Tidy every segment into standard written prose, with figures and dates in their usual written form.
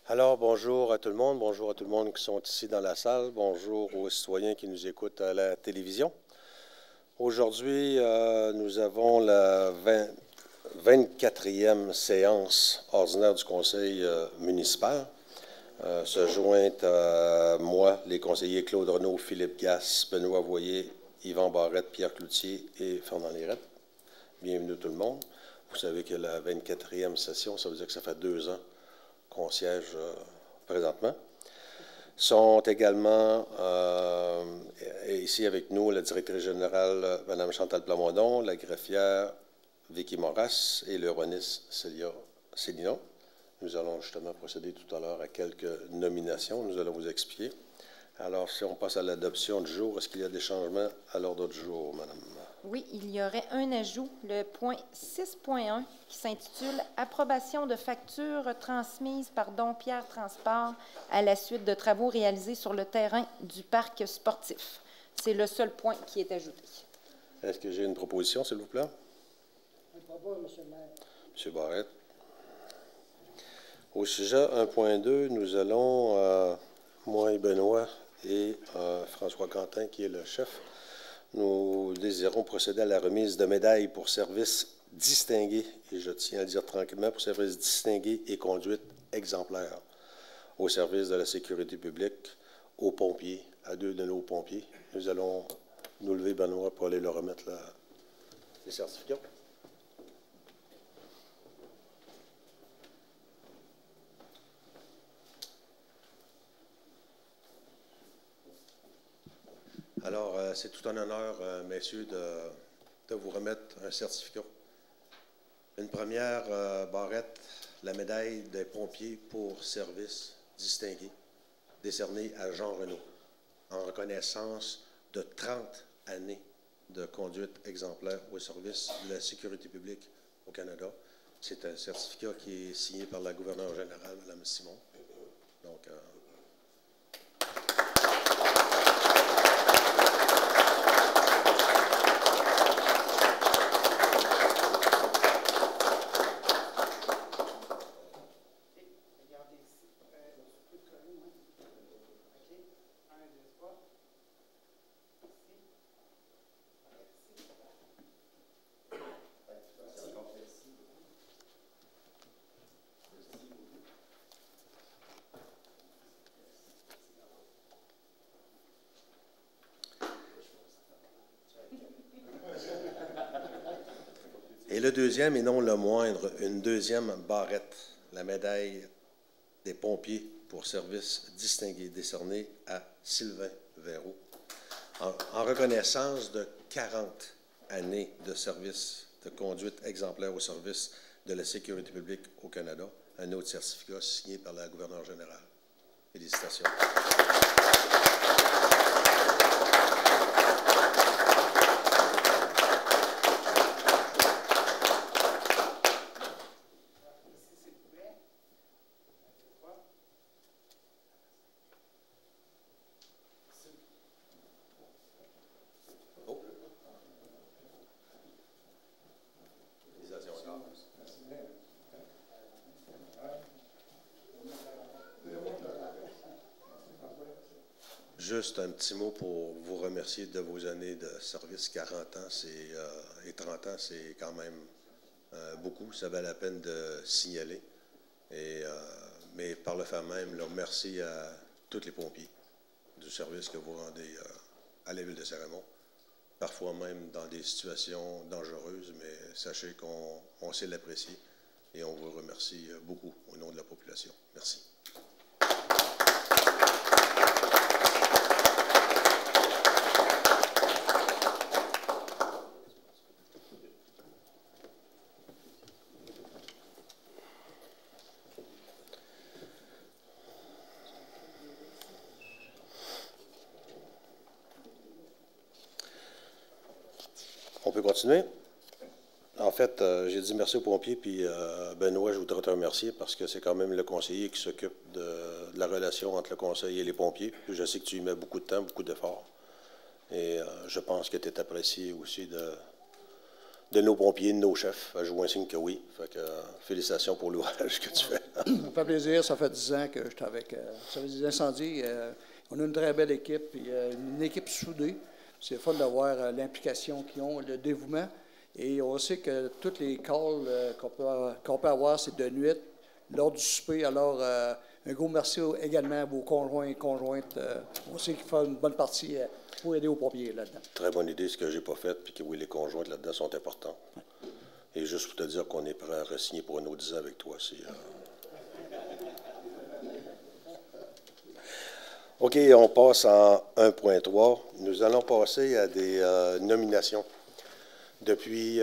Alors, bonjour à tout le monde. Bonjour à tout le monde qui sont ici dans la salle. Bonjour aux citoyens qui nous écoutent à la télévision. Aujourd'hui, nous avons la 24e séance ordinaire du Conseil municipal. Se joint à moi, les conseillers Claude Renaud, Philippe Gasse, Benoît Voyer, Yvan Barrette, Pierre Cloutier et Fernand Lérette. Bienvenue tout le monde. Vous savez que la 24e session, ça veut dire que ça fait 2 ans qu'on siège présentement. Sont également ici avec nous la directrice générale, Mme Chantal Plamondon, la greffière Vicky Moras et l'euroniste Célia Célino. Nous allons justement procéder tout à l'heure à quelques nominations. Nous allons vous expliquer. Alors, si on passe à l'adoption du jour, est-ce qu'il y a des changements à l'ordre du jour, Madame? Oui, il y aurait un ajout, le point 6.1, qui s'intitule « Approbation de factures transmises par Dompierre Transport à la suite de travaux réalisés sur le terrain du parc sportif ». C'est le seul point qui est ajouté. Est-ce que j'ai une proposition, s'il vous plaît? Je propose, M. le maire. M. Barrette. Au sujet 1.2, nous allons, moi et Benoît et François Quentin, qui est le chef, nous désirons procéder à la remise de médailles pour services distingués, et je tiens à le dire tranquillement, pour services distingués et conduite exemplaire au service de la sécurité publique, aux pompiers, à 2 de nos pompiers. Nous allons nous lever, Benoît, pour aller leur remettre les certificats. Alors, c'est tout un honneur, messieurs, de vous remettre un certificat. Une première, Barrette, la médaille des pompiers pour service distingué, décernée à Jean Renaud, en reconnaissance de 30 années de conduite exemplaire au service de la sécurité publique au Canada. C'est un certificat qui est signé par la gouverneure générale, Mme Simon. Donc, et le deuxième, et non le moindre, une deuxième barrette, la médaille des pompiers pour service distingué, décernée à Sylvain Véraud, en reconnaissance de 40 années de service de conduite exemplaire au service de la sécurité publique au Canada, un autre certificat signé par la gouverneure générale. Félicitations. Juste un petit mot pour vous remercier de vos années de service. 40 ans et 30 ans, c'est quand même beaucoup. Ça vaut la peine de signaler. Mais par le fait même, là, merci à tous les pompiers du service que vous rendez à la ville de Saint-Raymond. Parfois même dans des situations dangereuses, mais sachez qu'on sait l'apprécier et on vous remercie beaucoup au nom de la population. Merci. On peut continuer? En fait, j'ai dit merci aux pompiers, puis Benoît, je voudrais te remercier parce que c'est quand même le conseiller qui s'occupe de la relation entre le conseil et les pompiers. Puis je sais que tu y mets beaucoup de temps, beaucoup d'efforts. Et je pense que tu es apprécié aussi de nos pompiers, de nos chefs. Je vois un signe que oui. Fait que félicitations pour l'ouvrage que tu fais. Ça me fait plaisir. Ça fait 10 ans que j'étais avec des incendies. On a une très belle équipe, puis une équipe soudée. C'est fun de voir l'implication qu'ils ont, le dévouement. Et on sait que tous les calls qu'on peut avoir, c'est de nuit, lors du souper. Alors, un gros merci également à vos conjoints et conjointes. On sait qu'ils font une bonne partie pour aider aux pompiers là-dedans. Très bonne idée, ce que j'ai pas fait, puis que oui, les conjointes là-dedans sont importants. Ouais. Et juste pour te dire qu'on est prêt à re-signer pour un autre 10 ans avec toi, c'est... OK, on passe en 1.3. Nous allons passer à des nominations. Depuis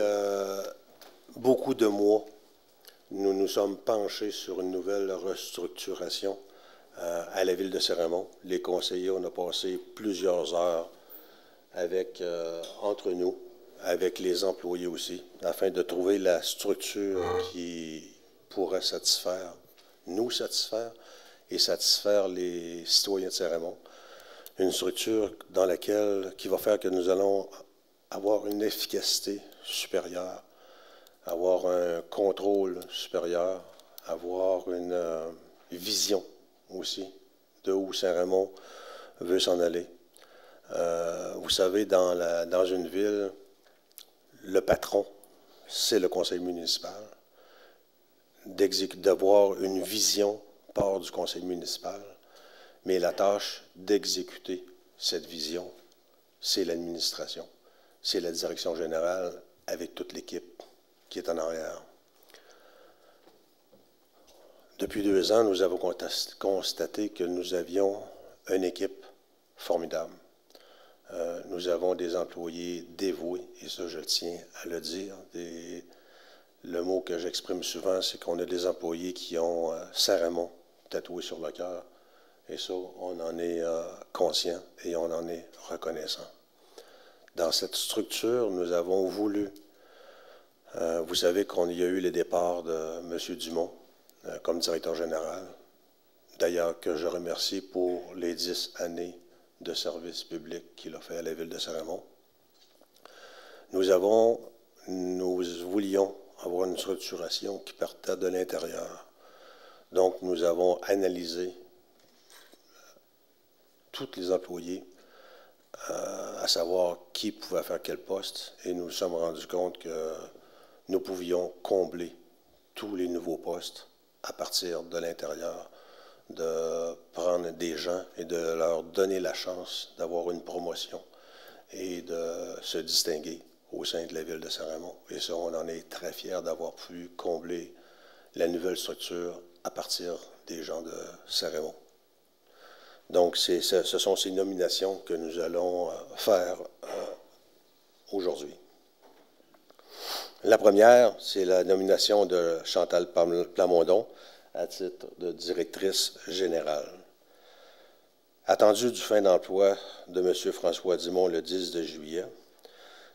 beaucoup de mois, nous nous sommes penchés sur une nouvelle restructuration à la ville de Saint-Raymond. Les conseillers, on a passé plusieurs heures entre nous, avec les employés aussi, afin de trouver la structure qui pourrait nous satisfaire et satisfaire les citoyens de Saint-Raymond. Une structure qui va faire que nous allons avoir une efficacité supérieure, avoir un contrôle supérieur, avoir une vision aussi de où Saint-Raymond veut s'en aller. Vous savez, dans une ville, le patron, c'est le conseil municipal. D'avoir une vision part du conseil municipal, mais la tâche d'exécuter cette vision, c'est l'administration. C'est la direction générale avec toute l'équipe qui est en arrière. Depuis 2 ans, nous avons constaté que nous avions une équipe formidable. Nous avons des employés dévoués, et ça, je tiens à le dire. Le mot que j'exprime souvent, c'est qu'on a des employés qui ont Saint-Raymond tatoué sur le cœur. Et ça, on en est conscient et on en est reconnaissant. Dans cette structure, nous avons voulu, vous savez qu'il y a eu le départ de M. Dumont comme directeur général, d'ailleurs que je remercie pour les 10 années de service public qu'il a fait à la ville de Saint-Raymond. Nous voulions avoir une structuration qui partait de l'intérieur. Donc, nous avons analysé tous les employés, à savoir qui pouvait faire quel poste, et nous nous sommes rendus compte que nous pouvions combler tous les nouveaux postes à partir de l'intérieur, de prendre des gens et de leur donner la chance d'avoir une promotion et de se distinguer au sein de la ville de Saint-Raymond. Et ça, on en est très fiers d'avoir pu combler la nouvelle structure à partir des gens de Saint-Raymond. Donc, ce sont ces nominations que nous allons faire aujourd'hui. La première, c'est la nomination de Chantal Plamondon à titre de directrice générale. Attendue du fin d'emploi de M. François Dumont le 10 de juillet,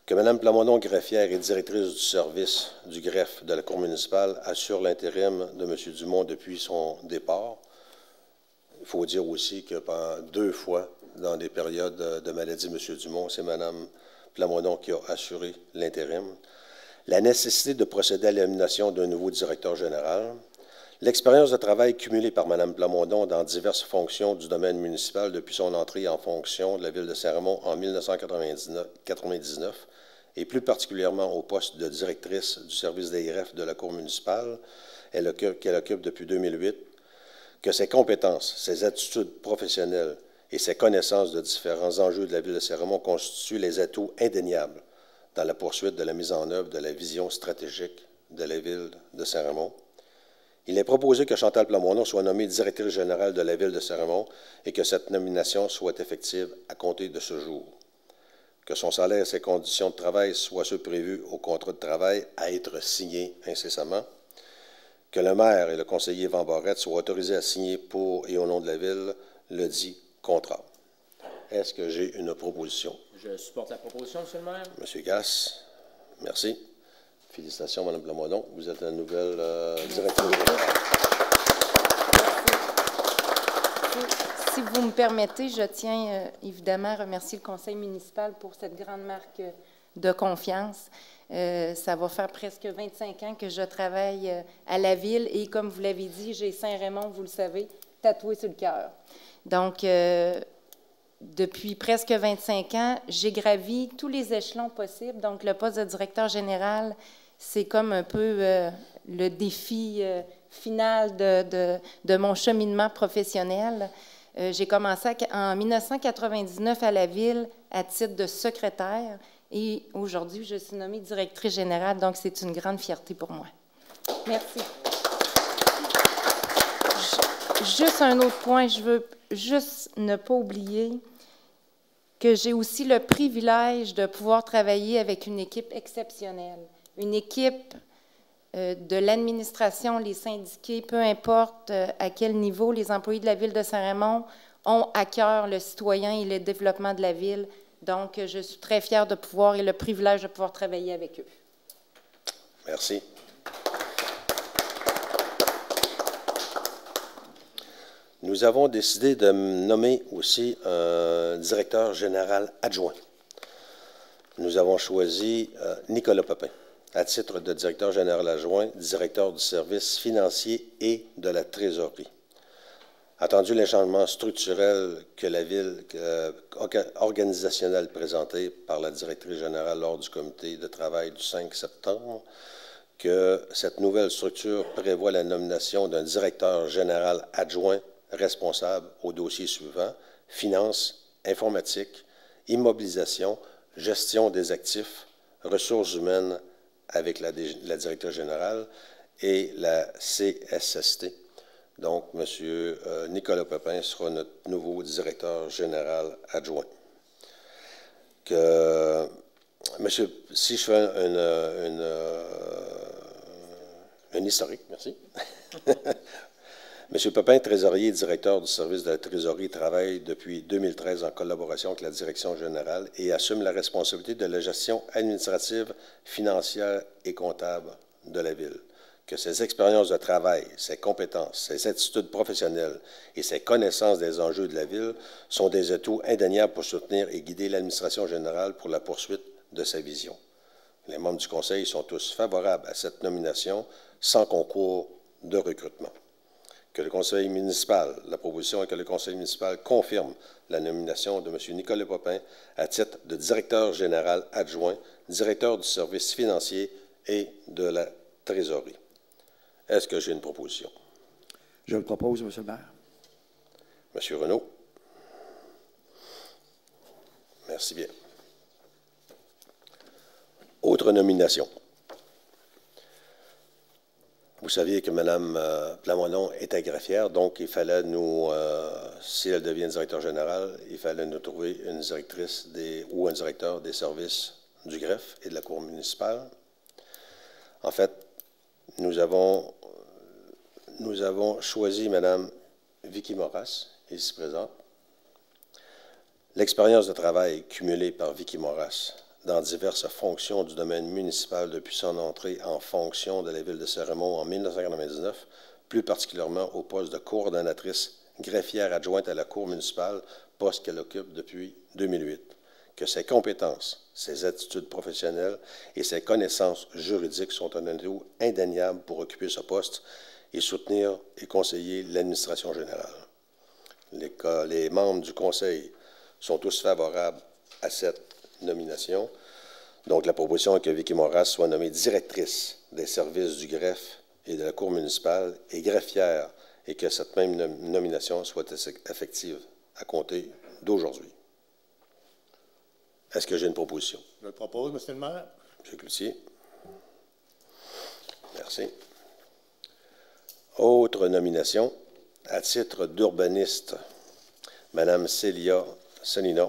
que Mme Plamondon, greffière et directrice du service du greffe de la Cour municipale, assure l'intérim de M. Dumont depuis son départ. Il faut dire aussi que pendant 2 fois, dans des périodes de maladie de M. Dumont, c'est Mme Plamondon qui a assuré l'intérim. La nécessité de procéder à la nomination d'un nouveau directeur général, L'expérience de travail cumulée par Mme Plamondon dans diverses fonctions du domaine municipal depuis son entrée en fonction de la Ville de Saint-Raymond en 1999, et plus particulièrement au poste de directrice du service d'AIREF de la Cour municipale, qu'elle occupe depuis 2008, que ses compétences, ses attitudes professionnelles et ses connaissances de différents enjeux de la Ville de Saint-Raymond constituent les atouts indéniables dans la poursuite de la mise en œuvre de la vision stratégique de la Ville de Saint-Raymond. Il est proposé que Chantal Plamondon soit nommée directrice générale de la Ville de Saint-Raymond et que cette nomination soit effective à compter de ce jour. Que son salaire et ses conditions de travail soient ceux prévus au contrat de travail à être signés incessamment. Que le maire et le conseiller Yvan Barrette soient autorisés à signer pour et au nom de la Ville le dit contrat. Est-ce que j'ai une proposition? Je supporte la proposition, M. le maire. M. Gass, merci. Félicitations, Mme Plamondon. Vous êtes la nouvelle directrice générale. Si vous me permettez, je tiens évidemment à remercier le conseil municipal pour cette grande marque de confiance. Ça va faire presque 25 ans que je travaille à la Ville et comme vous l'avez dit, j'ai Saint-Raymond, vous le savez, tatoué sur le cœur. Donc, depuis presque 25 ans, j'ai gravi tous les échelons possibles. Donc, le poste de directeur général, c'est comme un peu le défi final de mon cheminement professionnel. J'ai commencé en 1999 à la Ville à titre de secrétaire et aujourd'hui, je suis nommée directrice générale, donc c'est une grande fierté pour moi. Merci. Juste un autre point, je veux juste ne pas oublier que j'ai aussi le privilège de pouvoir travailler avec une équipe exceptionnelle, une équipe de l'administration, les syndiqués, peu importe à quel niveau, les employés de la Ville de Saint-Raymond ont à cœur le citoyen et le développement de la Ville. Donc, je suis très fière de pouvoir et le privilège de pouvoir travailler avec eux. Merci. Nous avons décidé de nommer aussi un directeur général adjoint. Nous avons choisi Nicolas Pepin à titre de directeur général adjoint, directeur du service financier et de la trésorerie. Attendu les changements structurels que la Ville organisationnelle présentés par la directrice générale lors du comité de travail du 5 septembre, que cette nouvelle structure prévoit la nomination d'un directeur général adjoint responsable aux dossiers suivants: finances, informatique, immobilisation, gestion des actifs, ressources humaines avec la directrice générale et la CSST. Donc, M. Nicolas Pepin sera notre nouveau directeur général adjoint. Monsieur, si je fais un historique, merci. M. Pepin, trésorier et directeur du service de la trésorerie, travaille depuis 2013 en collaboration avec la direction générale et assume la responsabilité de la gestion administrative, financière et comptable de la Ville. Que ses expériences de travail, ses compétences, ses attitudes professionnelles et ses connaissances des enjeux de la Ville sont des atouts indéniables pour soutenir et guider l'administration générale pour la poursuite de sa vision. Les membres du Conseil sont tous favorables à cette nomination sans concours de recrutement. Que le Conseil municipal, la proposition est que le Conseil municipal confirme la nomination de M. Nicolas Pepin à titre de directeur général adjoint, directeur du service financier et de la trésorerie. Est-ce que j'ai une proposition? Je le propose, M. le maire. M. Renaud. Merci bien. Autre nomination. Vous saviez que Mme Plamondon était greffière, donc il fallait nous, si elle devient directeur général, il fallait nous trouver une directrice ou un directeur des services du greffe et de la Cour municipale. En fait, nous avons choisi Mme Vicky Moras, ici présente. L'expérience de travail cumulée par Vicky Moras dans diverses fonctions du domaine municipal depuis son entrée en fonction de la Ville de Saint-Raymond en 1999, plus particulièrement au poste de coordonnatrice greffière adjointe à la Cour municipale, poste qu'elle occupe depuis 2008. Que ses compétences, ses attitudes professionnelles et ses connaissances juridiques sont un atout indéniable pour occuper ce poste et soutenir et conseiller l'administration générale. Les membres du Conseil sont tous favorables à cette nomination. Donc, la proposition est que Vicky Moras soit nommée directrice des services du greffe et de la Cour municipale et greffière, et que cette même nomination soit effective à compter d'aujourd'hui. Est-ce que j'ai une proposition? Je le propose, M. le maire. M. Cloutier. Merci. Autre nomination, à titre d'urbaniste, Mme Célia Sonina.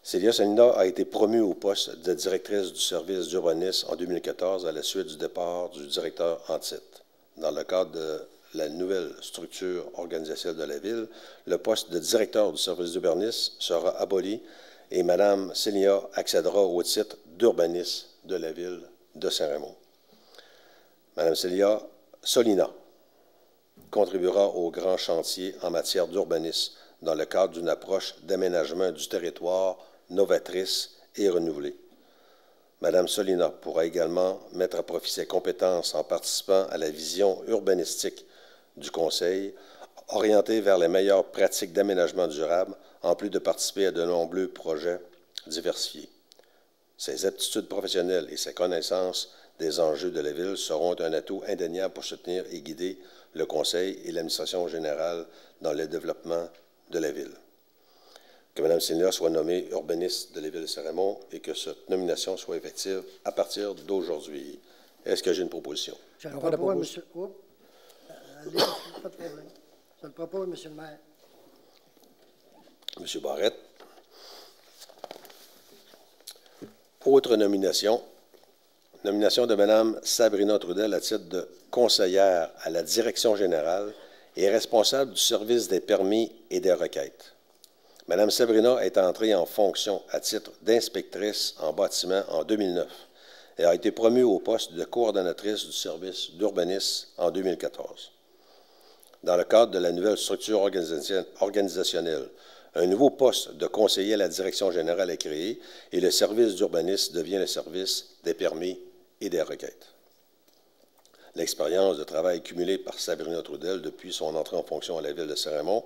Célia Sonina a été promue au poste de directrice du service d'urbanisme en 2014 à la suite du départ du directeur en titre. Dans le cadre de la nouvelle structure organisationnelle de la Ville, le poste de directeur du service d'urbanisme sera aboli et Mme Célia accédera au titre d'urbaniste de la Ville de Saint-Raymond. Mme Célia Sonina contribuera au grand chantier en matière d'urbanisme dans le cadre d'une approche d'aménagement du territoire novatrice et renouvelée. Mme Sonina pourra également mettre à profit ses compétences en participant à la vision urbanistique du Conseil, orientée vers les meilleures pratiques d'aménagement durable, en plus de participer à de nombreux projets diversifiés. Ses aptitudes professionnelles et ses connaissances des enjeux de la Ville seront un atout indéniable pour soutenir et guider le Conseil et l'administration générale dans le développement de la Ville. Que Mme Sonina soit nommée urbaniste de la Ville de Saint-Raymond et que cette nomination soit effective à partir d'aujourd'hui. Est-ce que j'ai une proposition? Je le propose, monsieur. Pas de problème. Je le propose, monsieur le maire. M. Barrette. Autre nomination. Nomination de Mme Sabrina Trudel à titre de conseillère à la direction générale et responsable du service des permis et des requêtes. Mme Sabrina est entrée en fonction à titre d'inspectrice en bâtiment en 2009 et a été promue au poste de coordonnatrice du service d'urbanisme en 2014. Dans le cadre de la nouvelle structure organisationnelle, un nouveau poste de conseiller à la direction générale est créé et le service d'urbanisme devient le service des permis et des requêtes. L'expérience de travail cumulée par Sabrina Trudel depuis son entrée en fonction à la Ville de Saint-Raymond,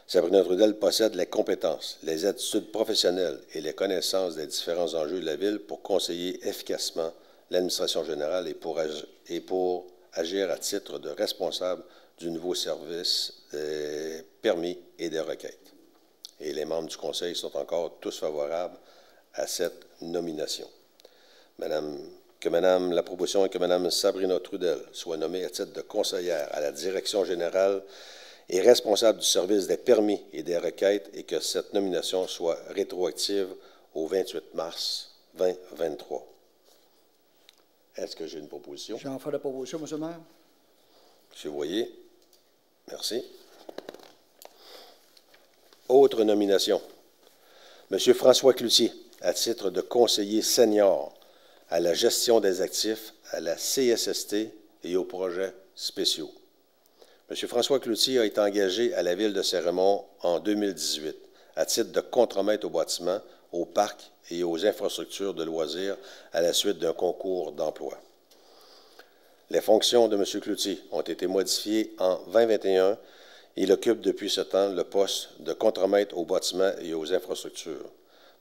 Sabrina Trudel possède les compétences, les attitudes professionnelles et les connaissances des différents enjeux de la Ville pour conseiller efficacement l'administration générale et pour agir à titre de responsable du nouveau service des permis et des requêtes. Et les membres du Conseil sont encore tous favorables à cette nomination. La proposition est que Mme Sabrina Trudel soit nommée à titre de conseillère à la direction générale et responsable du service des permis et des requêtes et que cette nomination soit rétroactive au 28 mars 2023. Est-ce que j'ai une proposition? J'en fais la proposition, M. le maire. M. Voyer. Merci. Autre nomination. M. François Cloutier, à titre de conseiller senior à la gestion des actifs, à la CSST et aux projets spéciaux. M. François Cloutier a été engagé à la Ville de Saint-Raymond en 2018 à titre de contremaître au bâtiment, aux parcs et aux infrastructures de loisirs à la suite d'un concours d'emploi. Les fonctions de M. Cloutier ont été modifiées en 2021. Il occupe depuis ce temps le poste de contremaître au bâtiment et aux infrastructures.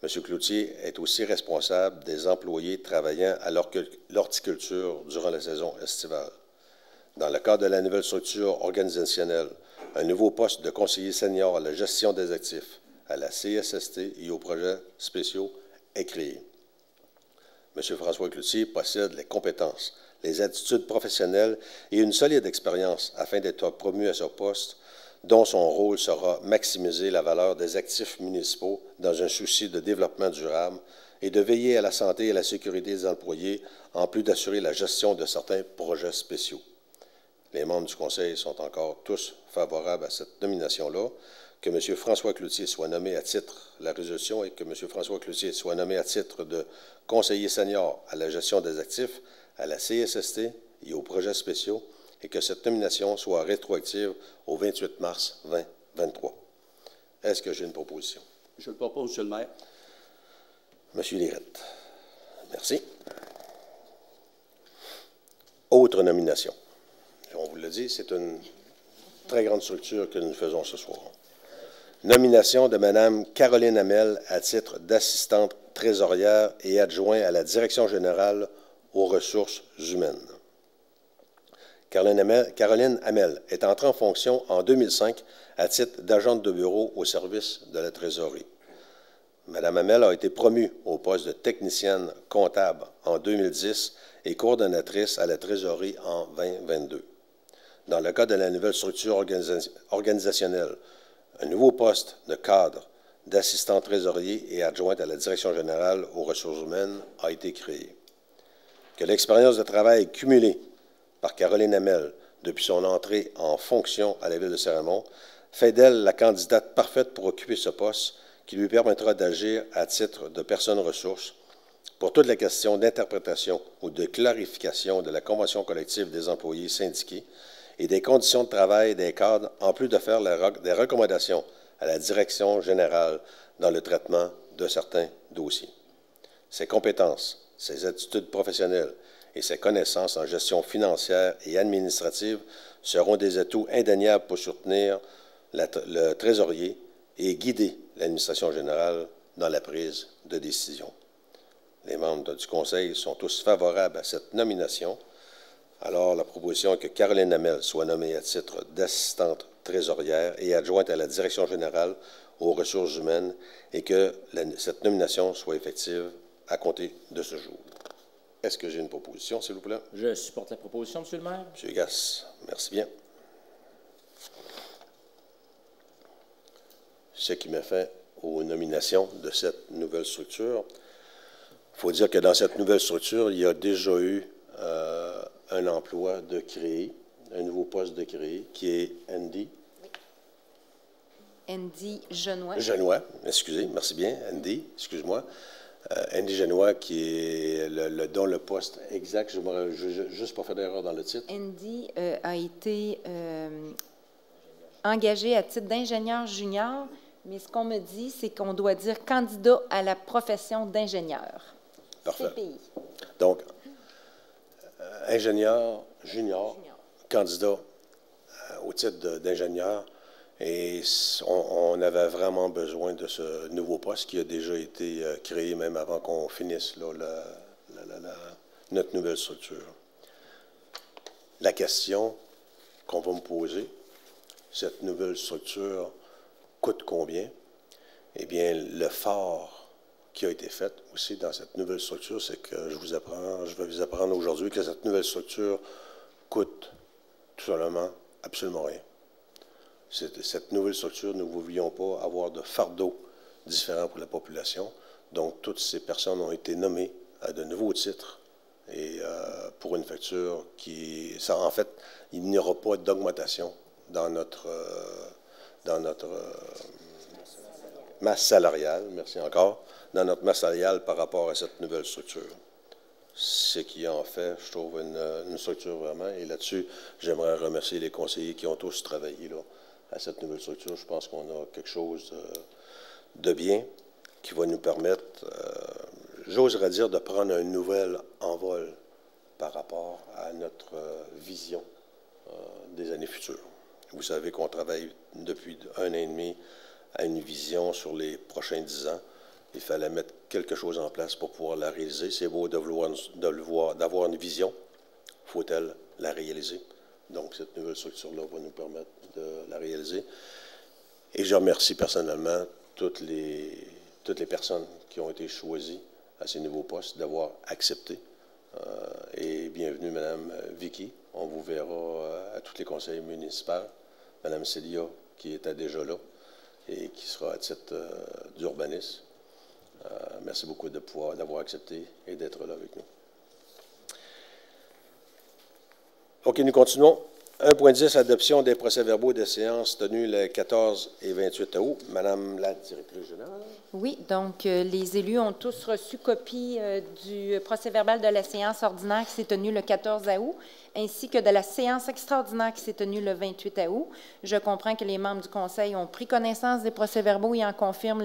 M. Cloutier est aussi responsable des employés travaillant à l'horticulture durant la saison estivale. Dans le cadre de la nouvelle structure organisationnelle, un nouveau poste de conseiller senior à la gestion des actifs, à la CSST et aux projets spéciaux est créé. M. François Cloutier possède les compétences, les attitudes professionnelles et une solide expérience afin d'être promu à ce poste, dont son rôle sera maximiser la valeur des actifs municipaux dans un souci de développement durable et de veiller à la santé et à la sécurité des employés, en plus d'assurer la gestion de certains projets spéciaux. Les membres du Conseil sont encore tous favorables à cette nomination-là. Que M. François Cloutier soit nommé à titre, la résolution est que M. François Cloutier soit nommé à titre de conseiller senior à la gestion des actifs, à la CSST et aux projets spéciaux, et que cette nomination soit rétroactive au 28 mars 2023. Est-ce que j'ai une proposition? Je le propose, M. le maire. M. Lirette. Merci. Autre nomination. On l'ai dit, c'est une très grande structure que nous faisons ce soir. Nomination de Mme Caroline Hamel à titre d'assistante trésorière et adjointe à la Direction générale aux ressources humaines. Caroline Hamel est entrée en fonction en 2005 à titre d'agente de bureau au service de la trésorerie. Mme Hamel a été promue au poste de technicienne comptable en 2010 et coordonnatrice à la trésorerie en 2022. Dans le cas de la nouvelle structure organisationnelle, un nouveau poste de cadre d'assistant trésorier et adjointe à la Direction générale aux ressources humaines a été créé. Que l'expérience de travail cumulée par Caroline Hamel depuis son entrée en fonction à la Ville de Saint-Raymond fait d'elle la candidate parfaite pour occuper ce poste qui lui permettra d'agir à titre de personne ressource pour toutes les questions d'interprétation ou de clarification de la convention collective des employés syndiqués et des conditions de travail des cadres, en plus de faire des recommandations à la Direction générale dans le traitement de certains dossiers. Ses compétences, ses attitudes professionnelles et ses connaissances en gestion financière et administrative seront des atouts indéniables pour soutenir le trésorier et guider l'administration générale dans la prise de décision. Les membres du Conseil sont tous favorables à cette nomination. Alors, la proposition est que Caroline Hamel soit nommée à titre d'assistante trésorière et adjointe à la Direction générale aux ressources humaines et que cette nomination soit effective à compter de ce jour. Est-ce que j'ai une proposition, s'il vous plaît? Je supporte la proposition, M. le maire. M. Gass, merci bien. Ce qui m'a fait aux nominations de cette nouvelle structure. Il faut dire que dans cette nouvelle structure, il y a déjà eu un emploi de créé, un nouveau poste de créé, qui est Andy. Andy Genois. Genois, excusez, merci bien, Andy, excuse-moi. Andy Genois, qui est dont le poste exact, je ne veux juste pas faire d'erreur dans le titre. Andy a été engagé à titre d'ingénieur junior, mais ce qu'on me dit, c'est qu'on doit dire candidat à la profession d'ingénieur. Parfait. CPI. Donc, ingénieur junior, candidat au titre d'ingénieur. Et on avait vraiment besoin de ce nouveau poste qui a déjà été créé même avant qu'on finisse là, notre nouvelle structure. La question qu'on va me poser, cette nouvelle structure coûte combien? Eh bien, le fort qui a été fait aussi dans cette nouvelle structure, c'est que je vais vous apprendre aujourd'hui que cette nouvelle structure coûte tout simplement absolument rien. Cette nouvelle structure, nous ne voulions pas avoir de fardeau différent pour la population. Donc, toutes ces personnes ont été nommées à de nouveaux titres et pour une facture en fait, il n'y aura pas d'augmentation dans notre masse salariale, merci encore, dans notre masse salariale par rapport à cette nouvelle structure. Ce qui en fait, je trouve, une structure vraiment. Et là-dessus, j'aimerais remercier les conseillers qui ont tous travaillé là, à cette nouvelle structure. Je pense qu'on a quelque chose de bien qui va nous permettre, j'oserais dire, de prendre un nouvel envol par rapport à notre vision des années futures. Vous savez qu'on travaille depuis 1 an et demi à une vision sur les prochains 10 ans. Il fallait mettre quelque chose en place pour pouvoir la réaliser. C'est beau d'avoir une vision. Faut-elle la réaliser? Donc, cette nouvelle structure-là va nous permettre de la réaliser. Et je remercie personnellement toutes les personnes qui ont été choisies à ces nouveaux postes d'avoir accepté. Et bienvenue, Mme Vicky. On vous verra à tous les conseils municipaux. Mme Célia, qui était déjà là et qui sera à titre d'urbanisme. Merci beaucoup d'avoir accepté et d'être là avec nous. OK, nous continuons. 1.10, adoption des procès-verbaux des séances tenues le 14 et 28 août. Madame la directrice générale. Oui, donc les élus ont tous reçu copie du procès-verbal de la séance ordinaire qui s'est tenue le 14 août, ainsi que de la séance extraordinaire qui s'est tenue le 28 août. Je comprends que les membres du Conseil ont pris connaissance des procès-verbaux et en confirment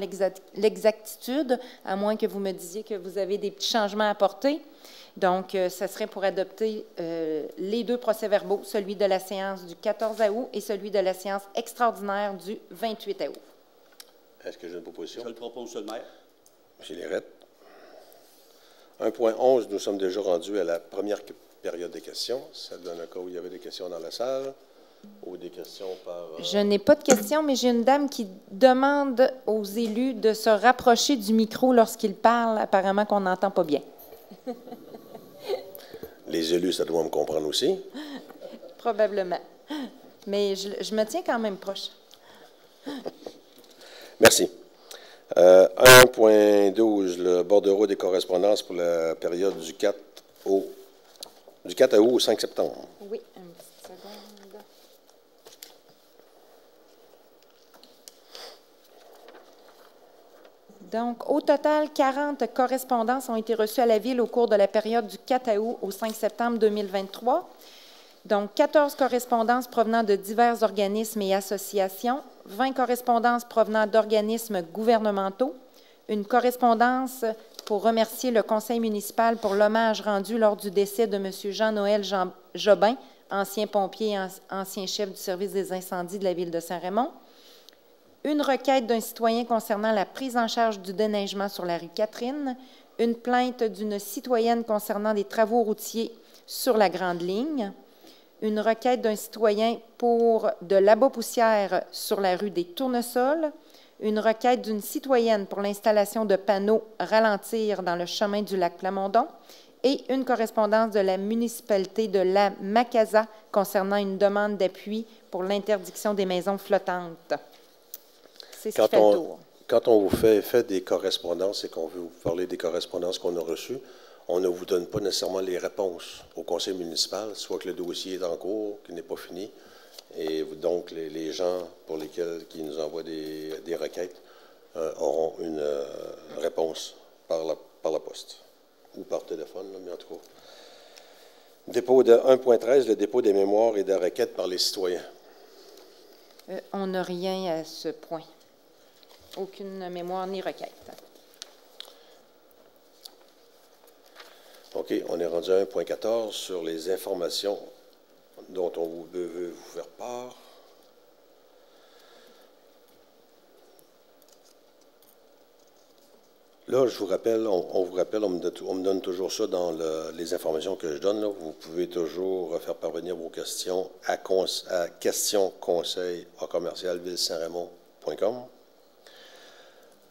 l'exactitude, à moins que vous me disiez que vous avez des petits changements à apporter. Donc, ça serait pour adopter les deux procès-verbaux, celui de la séance du 14 août et celui de la séance extraordinaire du 28 août. Est-ce que j'ai une proposition? Je le propose, Monsieur le maire. M. Lérette. 1.11, nous sommes déjà rendus à la première période des questions. Ça donne un cas où il y avait des questions dans la salle ou des questions par... Je n'ai pas de questions, mais j'ai une dame qui demande aux élus de se rapprocher du micro lorsqu'ils parlent. Apparemment qu'on n'entend pas bien. Les élus, ça doit me comprendre aussi. Probablement. Mais je me tiens quand même proche. Merci. 1.12, le bordereau des correspondances pour la période du 4 août au 5 septembre. Oui, une petite seconde. Donc, au total, 40 correspondances ont été reçues à la Ville au cours de la période du 4 août au 5 septembre 2023. Donc, 14 correspondances provenant de divers organismes et associations, 20 correspondances provenant d'organismes gouvernementaux, une correspondance pour remercier le conseil municipal pour l'hommage rendu lors du décès de M. Jean-Noël Jobin, ancien pompier et ancien chef du service des incendies de la Ville de Saint-Raymond, une requête d'un citoyen concernant la prise en charge du déneigement sur la rue Catherine, une plainte d'une citoyenne concernant des travaux routiers sur la Grande Ligne, une requête d'un citoyen pour de l'abat-poussière sur la rue des Tournesols, une requête d'une citoyenne pour l'installation de panneaux ralentir dans le chemin du lac Plamondon et une correspondance de la municipalité de la Macasa concernant une demande d'appui pour l'interdiction des maisons flottantes. C'est ce qui fait le tour. Quand on vous fait des correspondances et qu'on veut vous parler des correspondances qu'on a reçues, on ne vous donne pas nécessairement les réponses au conseil municipal, soit que le dossier est en cours, qu'il n'est pas fini, et donc les gens pour lesquels qui nous envoient des requêtes auront une réponse par la poste ou par téléphone, mais en tout cas. Dépôt de 1.13, le dépôt des mémoires et des requêtes par les citoyens. On n'a rien à ce point. Aucune mémoire ni requête. OK, on est rendu à 1.14 sur les informations dont on veut vous faire part. Là, je vous rappelle, on me donne toujours ça dans les informations que je donne. Là. Vous pouvez toujours faire parvenir vos questions à questions-conseil@commercial-ville-saint-raymond.com.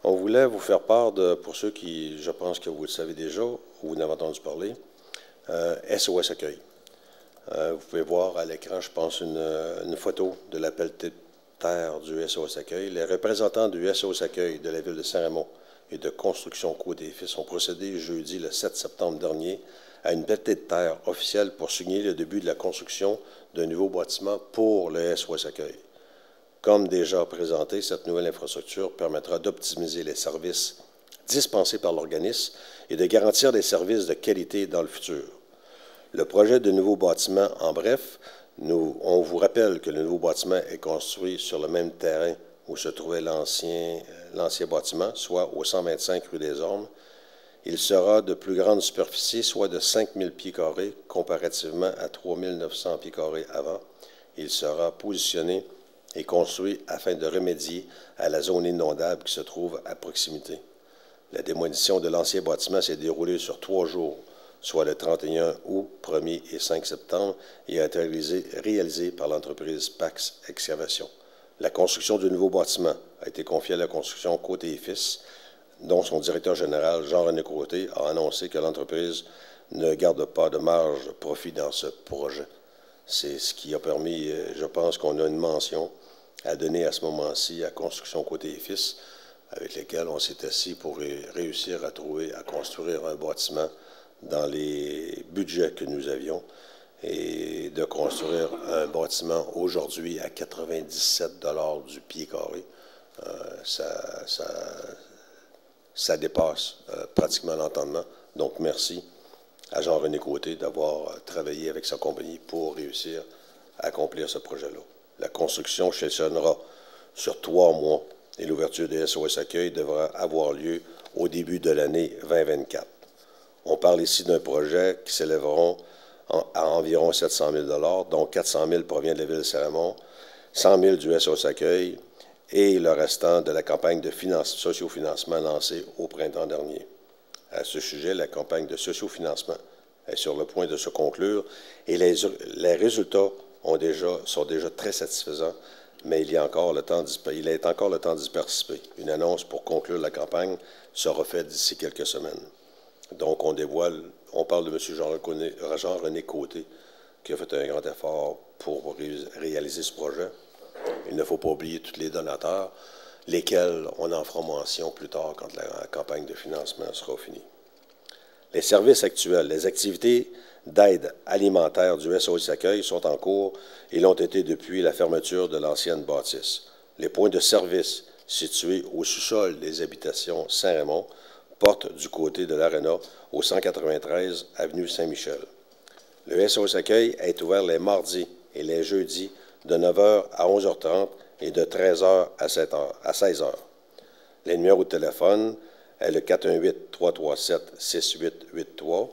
On voulait vous faire part de, pour ceux qui, je pense que vous le savez déjà, ou vous en avez entendu parler, SOS Accueil. Vous pouvez voir à l'écran, je pense, une photo de la pelletée de terre du SOS Accueil. Les représentants du SOS Accueil de la Ville de Saint-Raymond et de Construction Côte et Fils ont procédé jeudi, le 7 septembre dernier, à une pelletée de terre officielle pour signer le début de la construction d'un nouveau bâtiment pour le SOS Accueil. Comme déjà présenté, cette nouvelle infrastructure permettra d'optimiser les services dispensés par l'organisme et de garantir des services de qualité dans le futur. Le projet de nouveau bâtiment, en bref, on vous rappelle que le nouveau bâtiment est construit sur le même terrain où se trouvait l'ancien bâtiment, soit au 125 rue des Ormes. Il sera de plus grande superficie, soit de 5 000 pieds carrés, comparativement à 3 900 pieds carrés avant. Il sera positionné et construit afin de remédier à la zone inondable qui se trouve à proximité. La démolition de l'ancien bâtiment s'est déroulée sur 3 jours, soit le 31 août, 1er et 5 septembre, et a été réalisée par l'entreprise Pax Excavation. La construction du nouveau bâtiment a été confiée à la construction Côte et Fils, dont son directeur général, Jean-René Côté, a annoncé que l'entreprise ne garde pas de marge de profit dans ce projet. C'est ce qui a permis, je pense qu'on a une mention à donner à ce moment-ci à Construction Côte et Fils, avec lesquels on s'est assis pour réussir à construire un bâtiment dans les budgets que nous avions et de construire un bâtiment aujourd'hui à 97 $ du pied carré. Ça dépasse pratiquement l'entendement. Donc, merci à Jean-René Côté d'avoir travaillé avec sa compagnie pour réussir à accomplir ce projet-là. La construction s'échelonnera sur 3 mois et l'ouverture des SOS Accueil devra avoir lieu au début de l'année 2024. On parle ici d'un projet qui s'élèveront à environ 700 000 dont 400 000 provient de la Ville de Saint-Raymond, 100 000 du SOS Accueil et le restant de la campagne de sociofinancement lancée au printemps dernier. À ce sujet, la campagne de sociofinancement est sur le point de se conclure et les résultats sont déjà très satisfaisants, mais il est encore le temps d'y participer. Une annonce pour conclure la campagne sera faite d'ici quelques semaines. Donc, on parle de M. Jean-René Côté, qui a fait un grand effort pour réaliser ce projet. Il ne faut pas oublier tous les donateurs, lesquels on en fera mention plus tard quand la campagne de financement sera finie. Les services actuels, les activités d'aide alimentaire du SOS Accueil sont en cours et l'ont été depuis la fermeture de l'ancienne bâtisse. Les points de service situés au sous-sol des habitations Saint-Raymond portent du côté de l'Aréna au 193 avenue Saint-Michel. Le SOS Accueil est ouvert les mardis et les jeudis de 9h à 11h30 et de 13h à 16h. Les numéros de téléphone est le 418-337-6883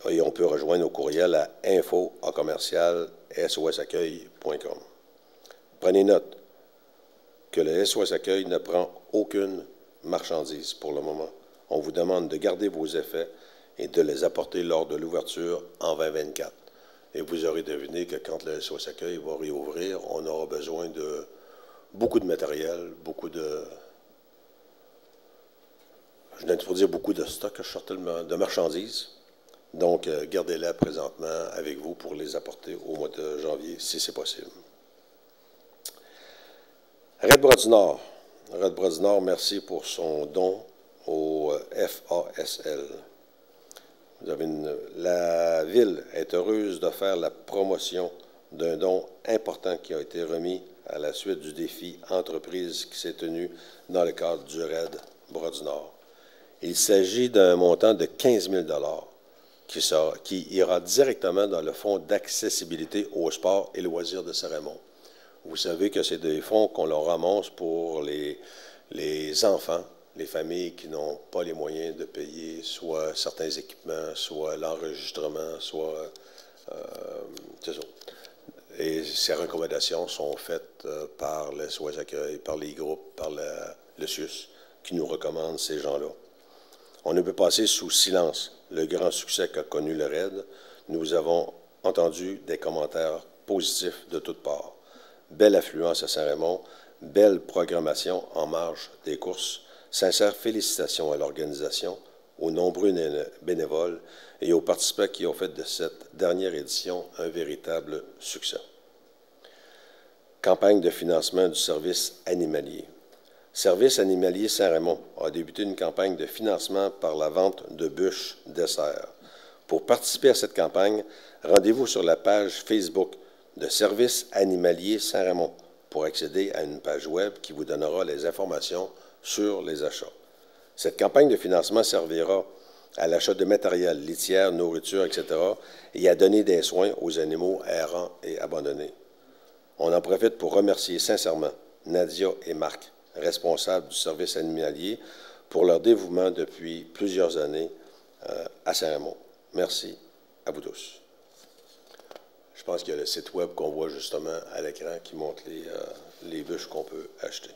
et on peut rejoindre au courriel à info@sosaccueil.com. Prenez note que le SOS Accueil ne prend aucune marchandise pour le moment. On vous demande de garder vos effets et de les apporter lors de l'ouverture en 2024. Et vous aurez deviné que quand le SOS Accueil va réouvrir, on aura besoin de beaucoup de matériel, beaucoup de stock, de marchandises. Donc, gardez-les présentement avec vous pour les apporter au mois de janvier, si c'est possible. Red Bras du Nord. Red Bras du Nord, merci pour son don au FASL. La Ville est heureuse de faire la promotion d'un don important qui a été remis à la suite du défi entreprise qui s'est tenu dans le cadre du Red Bras du Nord. Il s'agit d'un montant de 15 000 qui ira directement dans le fonds d'accessibilité au sport et loisirs de Saint-Raymond. Vous savez que c'est des fonds qu'on leur ramasse pour les enfants, les familles qui n'ont pas les moyens de payer soit certains équipements, soit l'enregistrement, soit c'est ça. Et ces recommandations sont faites par le SOS Accueil, par les groupes, par le SUS, qui nous recommandent ces gens-là. On ne peut passer sous silence le grand succès qu'a connu le RAID. Nous avons entendu des commentaires positifs de toutes parts. Belle affluence à Saint-Raymond, belle programmation en marge des courses. Sincères félicitations à l'organisation, aux nombreux bénévoles et aux participants qui ont fait de cette dernière édition un véritable succès. Campagne de financement du service animalier. Service animalier Saint-Raymond a débuté une campagne de financement par la vente de bûches desserts. Pour participer à cette campagne, rendez-vous sur la page Facebook de Service animalier Saint-Raymond pour accéder à une page web qui vous donnera les informations sur les achats. Cette campagne de financement servira à l'achat de matériel, litière, nourriture, etc. et à donner des soins aux animaux errants et abandonnés. On en profite pour remercier sincèrement Nadia et Marc, responsables du service animalier, pour leur dévouement depuis plusieurs années à Saint-Raymond. Merci à vous tous. Je pense qu'il y a le site web qu'on voit justement à l'écran qui montre les bûches qu'on peut acheter.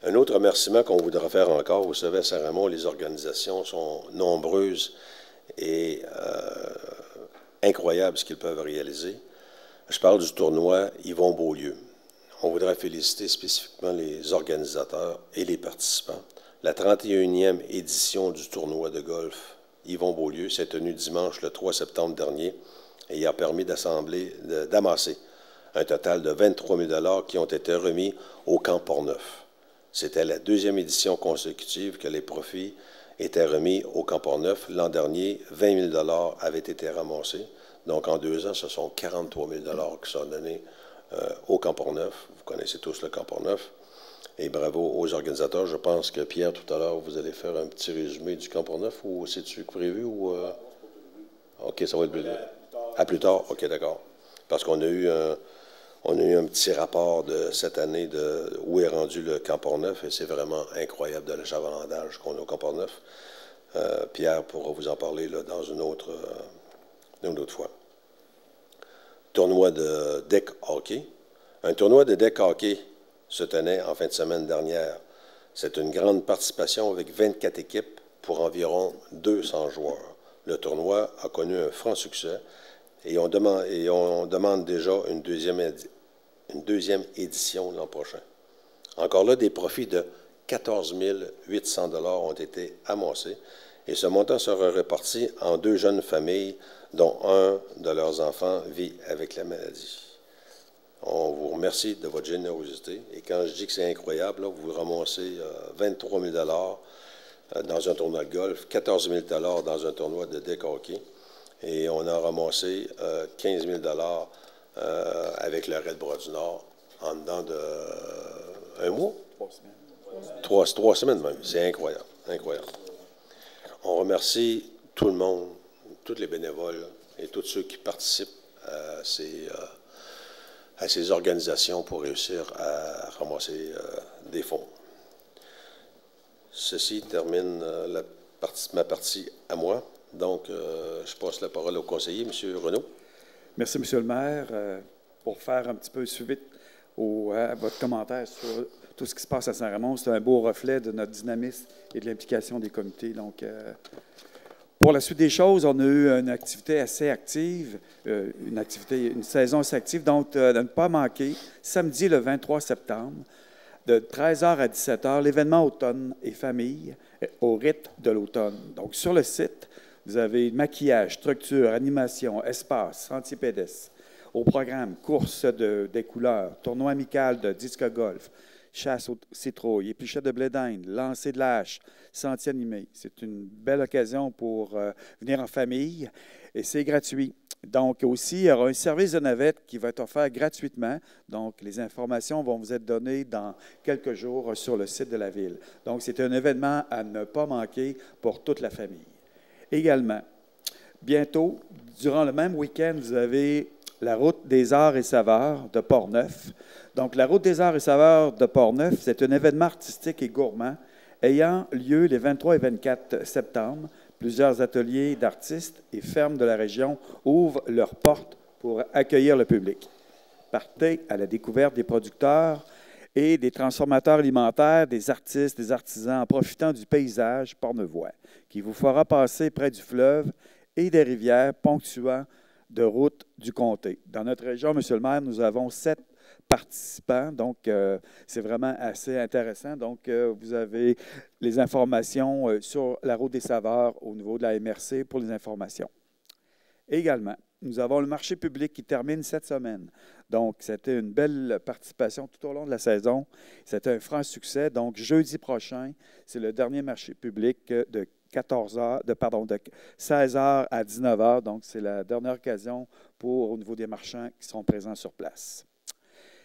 Un autre remerciement qu'on voudra faire encore, vous savez, à Saint-Raymond, les organisations sont nombreuses et incroyables ce qu'ils peuvent réaliser. Je parle du tournoi Yvon Beaulieu. On voudrait féliciter spécifiquement les organisateurs et les participants. La 31e édition du tournoi de golf Yvon Beaulieu s'est tenue dimanche le 3 septembre dernier et a permis d'amasser un total de 23 000 qui ont été remis au Camp Portneuf. C'était la deuxième édition consécutive que les profits étaient remis au Camp Portneuf. L'an dernier, 20 000 avaient été ramassés. Donc, en 2 ans, ce sont 43 000 qui sont donnés au Camp Portneuf. Vous connaissez tous le Camp Portneuf. Et bravo aux organisateurs. Je pense que, Pierre, tout à l'heure, vous allez faire un petit résumé du Camp Portneuf, ou c'est-tu prévu? Ou, OK, ça va être à plus tard. OK, d'accord. Parce qu'on a eu un petit rapport de cette année de où est rendu le Camp Portneuf, et c'est vraiment incroyable de l'achalandage qu'on a au Camp Portneuf. Pierre pourra vous en parler là, dans une autre fois. Tournoi de deck hockey. Un tournoi de deck hockey se tenait en fin de semaine dernière. C'est une grande participation avec 24 équipes pour environ 200 joueurs. Le tournoi a connu un franc succès et on demande déjà une deuxième édition l'an prochain. Encore là, des profits de 14 800 $ ont été amassés et ce montant sera réparti en 2 jeunes familles dont un de leurs enfants vit avec la maladie. On vous remercie de votre générosité. Et quand je dis que c'est incroyable, là, vous ramassez 23 000 $ dans un tournoi de golf, 14 000 $ dans un tournoi de deck hockey. Et on a ramassé 15 000 $ avec le Red Bras du Nord en dedans d'un mois. 3 semaines. 3 semaines même. C'est incroyable. Incroyable. On remercie tout le monde, tous les bénévoles et tous ceux qui participent à ces organisations pour réussir à ramasser des fonds. Ceci termine ma partie à moi. Donc, je passe la parole au conseiller, M. Renaud. Merci, M. le maire. Pour faire un petit peu suite à votre commentaire sur tout ce qui se passe à Saint-Raymond, c'est un beau reflet de notre dynamisme et de l'implication des comités. Donc, pour la suite des choses, on a eu une activité assez active, une saison assez active, donc à ne pas manquer, samedi le 23 septembre, de 13h à 17h, l'événement automne et famille au rythme de l'automne. Donc, sur le site, vous avez maquillage, structure, animation, espace, sentier pédestre. Au programme, course des couleurs, tournoi amical de disque golf, chasse aux citrouilles, épluchette de blé d'Inde, lancer de la hache, sentier animé. C'est une belle occasion pour venir en famille et c'est gratuit. Donc aussi, il y aura un service de navette qui va être offert gratuitement. Donc, les informations vont vous être données dans quelques jours sur le site de la ville. Donc, c'est un événement à ne pas manquer pour toute la famille. Également, bientôt, durant le même week-end, vous avez la route des arts et saveurs de Portneuf. Donc, la route des arts et saveurs de Portneuf, c'est un événement artistique et gourmand ayant lieu les 23 et 24 septembre. Plusieurs ateliers d'artistes et fermes de la région ouvrent leurs portes pour accueillir le public. Partez à la découverte des producteurs et des transformateurs alimentaires, des artistes, des artisans, en profitant du paysage portneuvois, qui vous fera passer près du fleuve et des rivières ponctuant de routes du comté. Dans notre région, M. le maire, nous avons 7 participants, donc c'est vraiment assez intéressant. Donc, vous avez les informations sur la route des saveurs au niveau de la MRC pour les informations. Également, nous avons le marché public qui termine cette semaine. Donc, c'était une belle participation tout au long de la saison. C'était un franc succès. Donc, jeudi prochain, c'est le dernier marché public de 16h à 19h. Donc, c'est la dernière occasion au niveau des marchands qui sont présents sur place.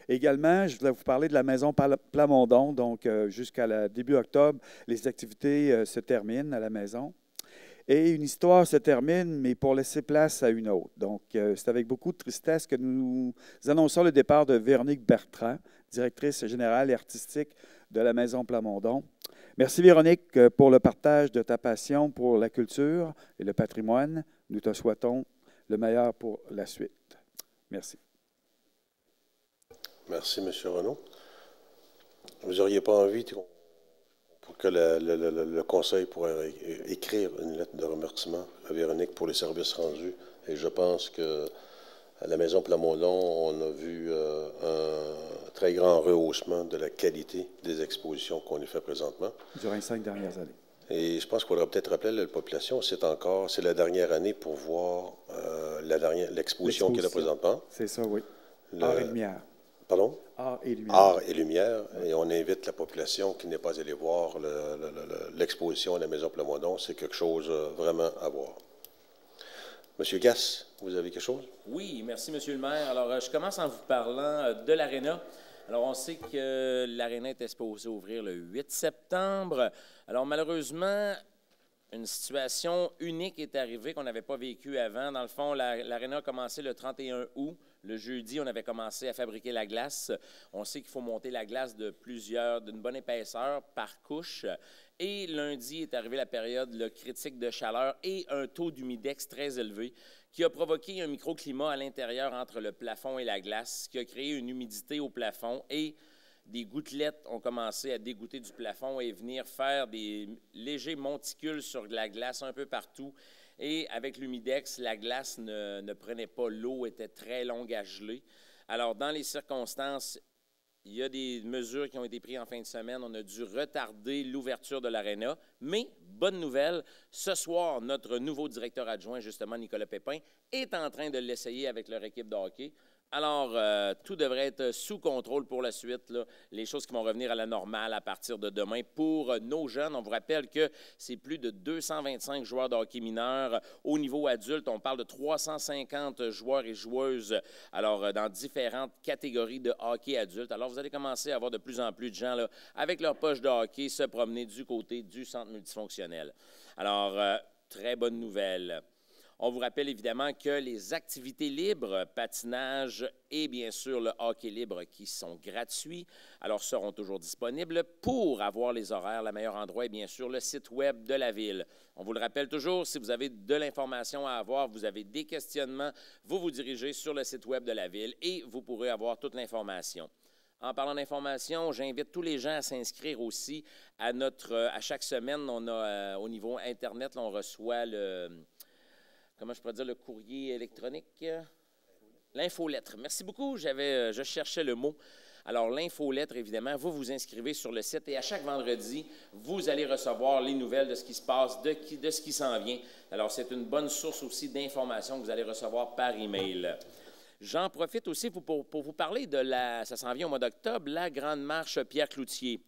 Également, je voulais vous parler de la maison Plamondon. Donc, jusqu'à début octobre, les activités se terminent à la maison. Et une histoire se termine, mais pour laisser place à une autre. Donc, c'est avec beaucoup de tristesse que nous annonçons le départ de Véronique Bertrand, directrice générale et artistique de la maison Plamondon. Merci Véronique pour le partage de ta passion pour la culture et le patrimoine. Nous te souhaitons le meilleur pour la suite. Merci. Merci, M. Renaud. Vous n'auriez pas envie pour que le Conseil pourrait écrire une lettre de remerciement à Véronique pour les services rendus. Et je pense que à la Maison Plamondon, on a vu un très grand rehaussement de la qualité des expositions qu'on y fait présentement. Durant les 5 dernières années. Et je pense qu'il faudra peut-être rappeler à la population, c'est la dernière année pour voir l'exposition qu'il y a présentement. C'est ça, oui. Art et lumière. Pardon? Art et lumière. Art et lumière. Et on invite la population qui n'est pas allée voir l'exposition à la Maison Plamondon. C'est quelque chose vraiment à voir. Monsieur Gass, vous avez quelque chose? Oui, merci, Monsieur le maire. Alors, je commence en vous parlant de l'Arena. Alors, on sait que l'Arena était supposée ouvrir le 8 septembre. Alors, malheureusement, une situation unique est arrivée qu'on n'avait pas vécue avant. Dans le fond, l'Arena a commencé le 31 août. Le jeudi, on avait commencé à fabriquer la glace. On sait qu'il faut monter la glace d'une bonne épaisseur par couche. Et lundi est arrivée la période critique de chaleur et un taux d'humidex très élevé qui a provoqué un microclimat à l'intérieur entre le plafond et la glace, qui a créé une humidité au plafond et des gouttelettes ont commencé à dégoûter du plafond et venir faire des légers monticules sur la glace un peu partout. Et avec l'humidex, la glace ne prenait pas l'eau, était très longue à geler. Alors, dans les circonstances, il y a des mesures qui ont été prises en fin de semaine. On a dû retarder l'ouverture de l'aréna. Mais, bonne nouvelle, ce soir, notre nouveau directeur adjoint, justement, Nicolas Pépin, est en train de l'essayer avec leur équipe de hockey. Alors, tout devrait être sous contrôle pour la suite, là. Les choses qui vont revenir à la normale à partir de demain pour nos jeunes. On vous rappelle que c'est plus de 225 joueurs de hockey mineurs. Au niveau adulte, on parle de 350 joueurs et joueuses, alors dans différentes catégories de hockey adulte. Alors, vous allez commencer à avoir de plus en plus de gens là, avec leur poche de hockey se promener du côté du centre multifonctionnel. Alors, très bonne nouvelle. On vous rappelle évidemment que les activités libres, patinage et bien sûr le hockey libre qui sont gratuits, alors seront toujours disponibles. Pour avoir les horaires, le meilleur endroit est bien sûr le site web de la Ville. On vous le rappelle toujours, si vous avez de l'information à avoir, vous avez des questionnements, vous vous dirigez sur le site web de la Ville et vous pourrez avoir toute l'information. En parlant d'information, j'invite tous les gens à s'inscrire aussi à chaque semaine, on a au niveau Internet, là, on reçoit comment je pourrais dire, le courrier électronique? L'infolettre. Merci beaucoup, je cherchais le mot. Alors, l'infolettre, évidemment, vous vous inscrivez sur le site et à chaque vendredi, vous allez recevoir les nouvelles de ce qui se passe, de ce qui s'en vient. Alors, c'est une bonne source aussi d'informations que vous allez recevoir par email. J'en profite aussi pour vous parler ça s'en vient au mois d'octobre, la Grande Marche Pierre Cloutier.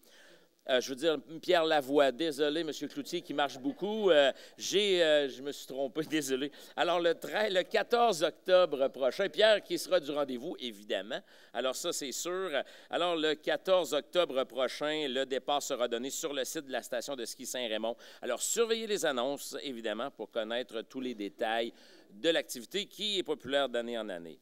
Je veux dire, Pierre Lavoie, désolé, M. Cloutier, qui marche beaucoup. Je me suis trompé, désolé. Alors, le 14 octobre prochain, Pierre qui sera du rendez-vous, évidemment. Alors, ça, c'est sûr. Alors, le 14 octobre prochain, le départ sera donné sur le site de la station de ski Saint-Raymond. Alors, surveillez les annonces, évidemment, pour connaître tous les détails de l'activité qui est populaire d'année en année.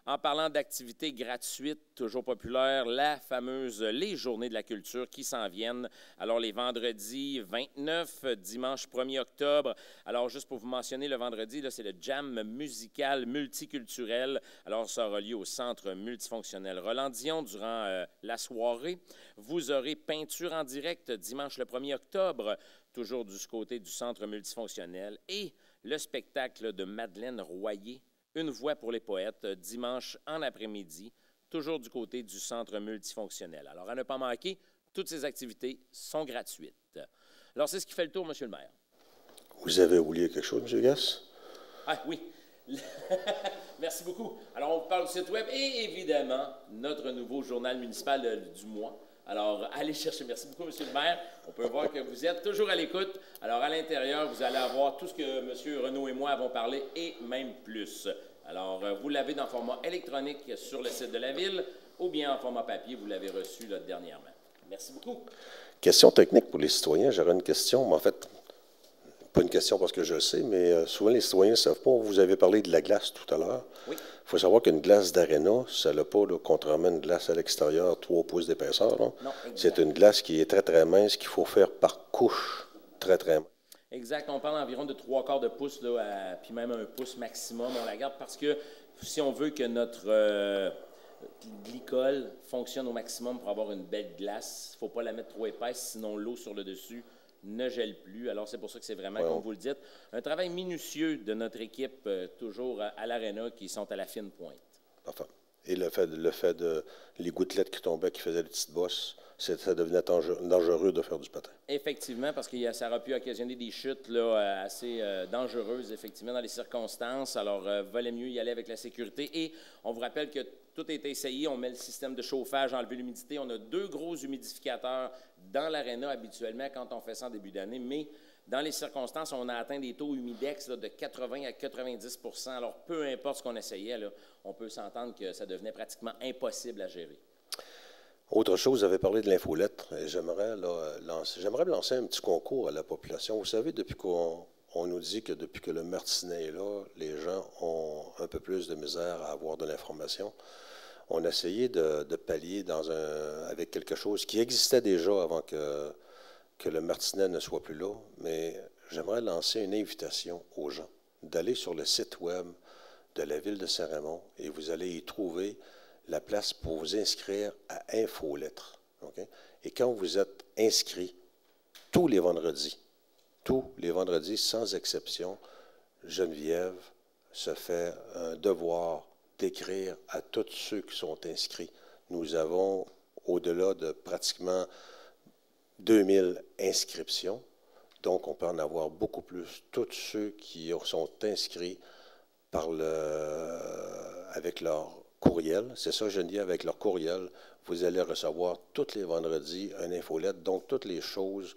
En parlant d'activités gratuites, toujours populaires, les Journées de la culture qui s'en viennent. Alors, les vendredis 29, dimanche 1er octobre. Alors, juste pour vous mentionner, le vendredi, là, c'est le jam musical multiculturel. Alors, ça aura lieu au Centre multifonctionnel Roland-Dion durant la soirée. Vous aurez peinture en direct dimanche le 1er octobre, toujours du côté du Centre multifonctionnel. Et le spectacle de Madeleine Royer, Une voix pour les poètes, dimanche en après-midi, toujours du côté du Centre multifonctionnel. Alors, à ne pas manquer, toutes ces activités sont gratuites. Alors, c'est ce qui fait le tour, M. le maire. Vous avez oublié quelque chose, M. Gass? Ah oui. Merci beaucoup. Alors, on vous parle du site web et, évidemment, notre nouveau journal municipal du mois. Alors, allez chercher. Merci beaucoup, M. le maire. On peut voir que vous êtes toujours à l'écoute. Alors, à l'intérieur, vous allez avoir tout ce que M. Renaud et moi avons parlé et même plus. Alors, vous l'avez dans format électronique sur le site de la Ville ou bien en format papier. Vous l'avez reçu là, dernièrement. Merci beaucoup. Question technique pour les citoyens. J'aurais une question, mais en fait, pas une question parce que je le sais, mais souvent les citoyens ne savent pas. Vous avez parlé de la glace tout à l'heure. Oui. Il faut savoir qu'une glace d'aréna, ça n'a pas, là, contrairement à une glace à l'extérieur, 3 pouces d'épaisseur. Non, c'est une glace qui est très, très mince, qu'il faut faire par couche, très, très mince. Exact. On parle environ de 3/4 de pouce, là, puis même 1 pouce maximum. On la garde parce que si on veut que notre glycol fonctionne au maximum pour avoir une belle glace, il ne faut pas la mettre trop épaisse, sinon l'eau sur le dessus ne gèle plus. Alors, c'est pour ça que c'est vraiment, comme vous le dites, un travail minutieux de notre équipe, toujours à l'aréna, qui sont à la fine pointe. Enfin, et le fait de les gouttelettes qui tombaient, qui faisaient des petites bosses, ça devenait dangereux de faire du patin. Effectivement, parce que ça aurait pu occasionner des chutes là, assez dangereuses, effectivement, dans les circonstances. Alors, valait mieux y aller avec la sécurité. Et on vous rappelle que tout est essayé. On met le système de chauffage, enlever l'humidité. On a 2 gros humidificateurs dans l'aréna habituellement quand on fait ça en début d'année. Mais dans les circonstances, on a atteint des taux humidex là, de 80 à 90 %. Alors, peu importe ce qu'on essayait, là, on peut s'entendre que ça devenait pratiquement impossible à gérer. Autre chose, vous avez parlé de l'infolettre. J'aimerais lancer un petit concours à la population. Vous savez, depuis qu'on on nous dit que depuis que le Martinet est là, les gens ont un peu plus de misère à avoir de l'information. On a essayé de pallier avec quelque chose qui existait déjà avant que le Martinet ne soit plus là, mais j'aimerais lancer une invitation aux gens d'aller sur le site web de la Ville de Saint-Raymond et vous allez y trouver la place pour vous inscrire à Infolettre. Okay? Et quand vous êtes inscrit, tous les vendredis, sans exception, Geneviève se fait un devoir d'écrire à tous ceux qui sont inscrits. Nous avons, au-delà de pratiquement 2000 inscriptions, donc on peut en avoir beaucoup plus. Tous ceux qui sont inscrits avec leur courriel, c'est ça Geneviève, avec leur courriel, vous allez recevoir tous les vendredis un infolette, donc toutes les choses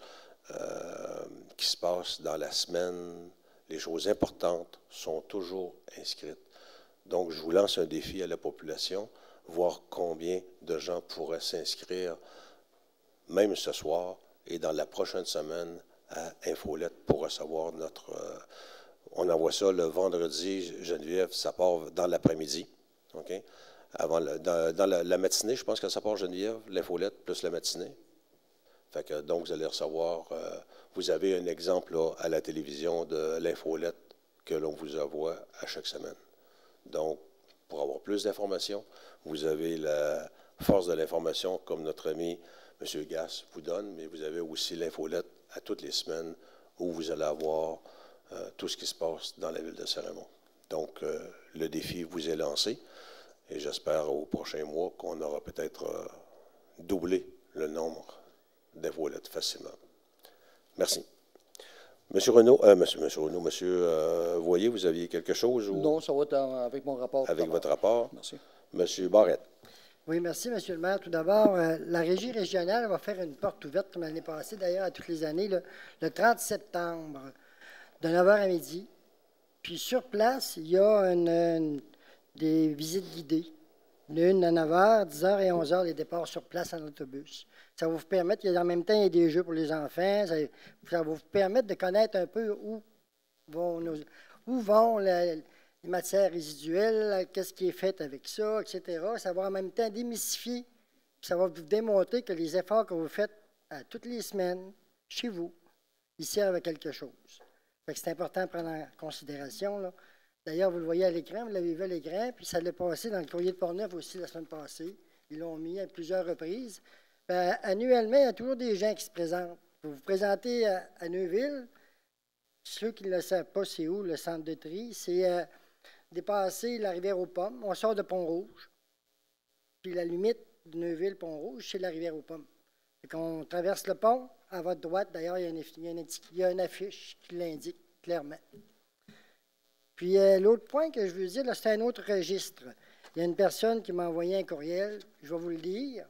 qui se passent dans la semaine, les choses importantes sont toujours inscrites. Donc, je vous lance un défi à la population, voir combien de gens pourraient s'inscrire, même ce soir et dans la prochaine semaine, à Infolette pour recevoir on envoie ça le vendredi, Geneviève, ça part dans l'après-midi. Okay? Dans la matinée, je pense que ça part Geneviève, l'infolette plus la matinée. Fait que, donc, vous allez recevoir, vous avez un exemple là, à la télévision de l'infolette que l'on vous envoie à chaque semaine. Donc, pour avoir plus d'informations, vous avez la force de l'information, comme notre ami M. Gass vous donne, mais vous avez aussi l'infolette à toutes les semaines où vous allez avoir tout ce qui se passe dans la ville de Saint-Raymond. Donc, le défi vous est lancé et j'espère au prochain mois qu'on aura peut-être doublé le nombre d'infolettes facilement. Merci. Monsieur Renaud, Monsieur Voyer, vous aviez quelque chose? Ou... Non, ça va être avec mon rapport. Avec votre rapport? Merci. Monsieur Barrette. Oui, merci, Monsieur le maire. Tout d'abord, la Régie régionale va faire une porte ouverte, comme l'année passée, d'ailleurs, à toutes les années, le 30 septembre, de 9h à midi. Puis sur place, il y a des visites guidées. L'une à 9h, 10h et 11h, les départs sur place en autobus. Ça va vous permettre, en même temps, il y a des jeux pour les enfants. Ça va vous permettre de connaître un peu où vont les matières résiduelles, qu'est-ce qui est fait avec ça, etc. Ça va en même temps démystifier, puis ça va vous démontrer que les efforts que vous faites toutes les semaines, chez vous, ils servent à quelque chose. C'est important de prendre en considération, là. D'ailleurs, vous le voyez à l'écran, vous l'avez vu à l'écran, puis ça l'est passé dans le courrier de Portneuf aussi la semaine passée. Ils l'ont mis à plusieurs reprises. Bien, annuellement, il y a toujours des gens qui se présentent. Vous vous présentez à Neuville. Ceux qui ne le savent pas, c'est où le centre de tri? C'est dépasser la rivière aux Pommes. On sort de Pont-Rouge. Puis la limite de Neuville-Pont-Rouge, c'est la rivière aux Pommes. On traverse le pont. À votre droite, d'ailleurs, il y a une affiche qui l'indique clairement. Puis l'autre point que je veux dire, c'est un autre registre. Il y a une personne qui m'a envoyé un courriel, je vais vous le lire.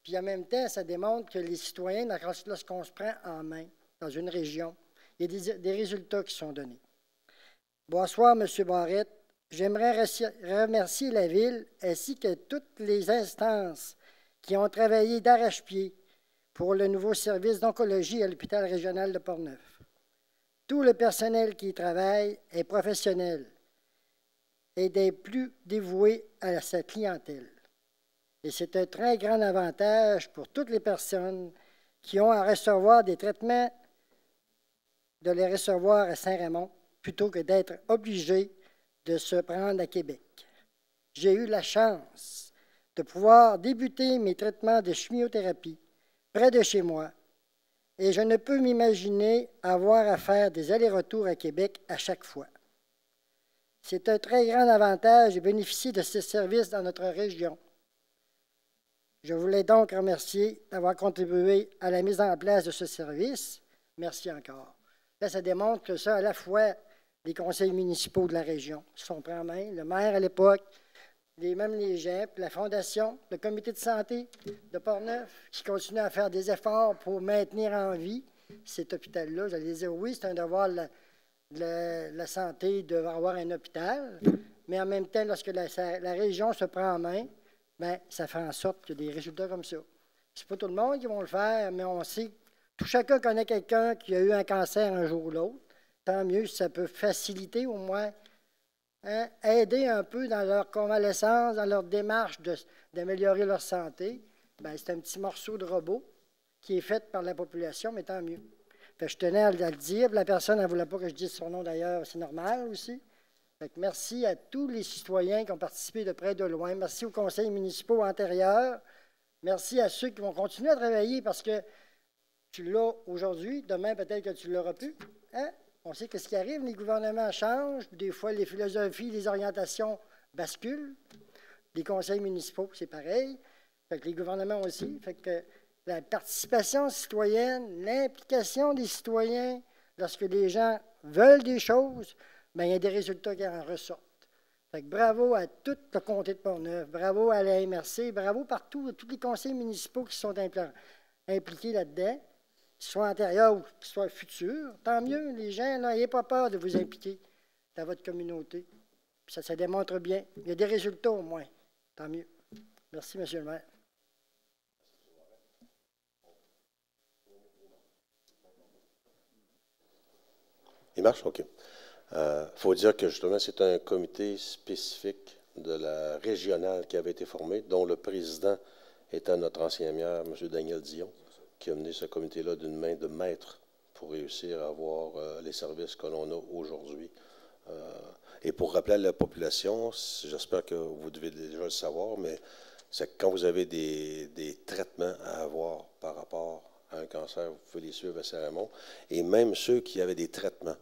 Puis en même temps, ça démontre que les citoyens, lorsqu'on se prend en main dans une région, il y a des résultats qui sont donnés. Bonsoir, M. Barrette. J'aimerais remercier la Ville ainsi que toutes les instances qui ont travaillé d'arrache-pied pour le nouveau service d'oncologie à l'hôpital régional de Portneuf. Tout le personnel qui y travaille est professionnel et des plus dévoués à sa clientèle. Et c'est un très grand avantage pour toutes les personnes qui ont à recevoir des traitements de les recevoir à Saint-Raymond plutôt que d'être obligés de se prendre à Québec. J'ai eu la chance de pouvoir débuter mes traitements de chimiothérapie près de chez moi et je ne peux m'imaginer avoir à faire des allers-retours à Québec à chaque fois. C'est un très grand avantage de bénéficier de ce service dans notre région. Je voulais donc remercier d'avoir contribué à la mise en place de ce service. Merci encore. Là, ça démontre que ça, à la fois, les conseils municipaux de la région se sont pris en main, le maire à l'époque, même les gens, puis la Fondation, le comité de santé de Portneuf, qui continue à faire des efforts pour maintenir en vie cet hôpital-là. J'allais dire, oui, c'est un devoir de la santé d'avoir un hôpital, mais en même temps, lorsque la région se prend en main, bien, ça fait en sorte qu'il y a des résultats comme ça. C'est pas tout le monde qui va le faire, mais on sait, tout chacun connaît quelqu'un qui a eu un cancer un jour ou l'autre. tant mieux si ça peut faciliter au moins, hein, aider un peu dans leur convalescence, dans leur démarche d'améliorer leur santé. Bien, c'est un petit morceau de robot qui est fait par la population, mais tant mieux. Fait que je tenais à le dire. La personne ne voulait pas que je dise son nom d'ailleurs, c'est normal aussi. Fait que merci à tous les citoyens qui ont participé de près et de loin. Merci aux conseils municipaux antérieurs. Merci à ceux qui vont continuer à travailler parce que tu l'as aujourd'hui, demain peut-être que tu l'auras plus. Hein? On sait que ce qui arrive, les gouvernements changent, des fois les philosophies, les orientations basculent. Les conseils municipaux, c'est pareil. Fait que les gouvernements aussi. Fait que la participation citoyenne, l'implication des citoyens, lorsque les gens veulent des choses, bien, il y a des résultats qui en ressortent. Fait que bravo à tout le comté de Portneuf, bravo à la MRC, bravo partout, à tous les conseils municipaux qui sont impliqués là-dedans, qu'ils soient antérieurs ou qu'ils soient futurs. Tant mieux, les gens, n'ayez pas peur de vous impliquer dans votre communauté. Puis ça démontre bien. Il y a des résultats au moins. Tant mieux. Merci, M. le maire. Il marche? OK. Faut dire que justement, c'est un comité spécifique de la régionale qui avait été formé, dont le président était notre ancien maire, M. Daniel Dion, qui a mené ce comité-là d'une main de maître pour réussir à avoir les services que l'on a aujourd'hui. Et pour rappeler à la population, j'espère que vous devez déjà le savoir, mais c'est que quand vous avez des traitements à avoir par rapport à un cancer, vous pouvez les suivre à Saint-Raymond. Et même ceux qui avaient des traitements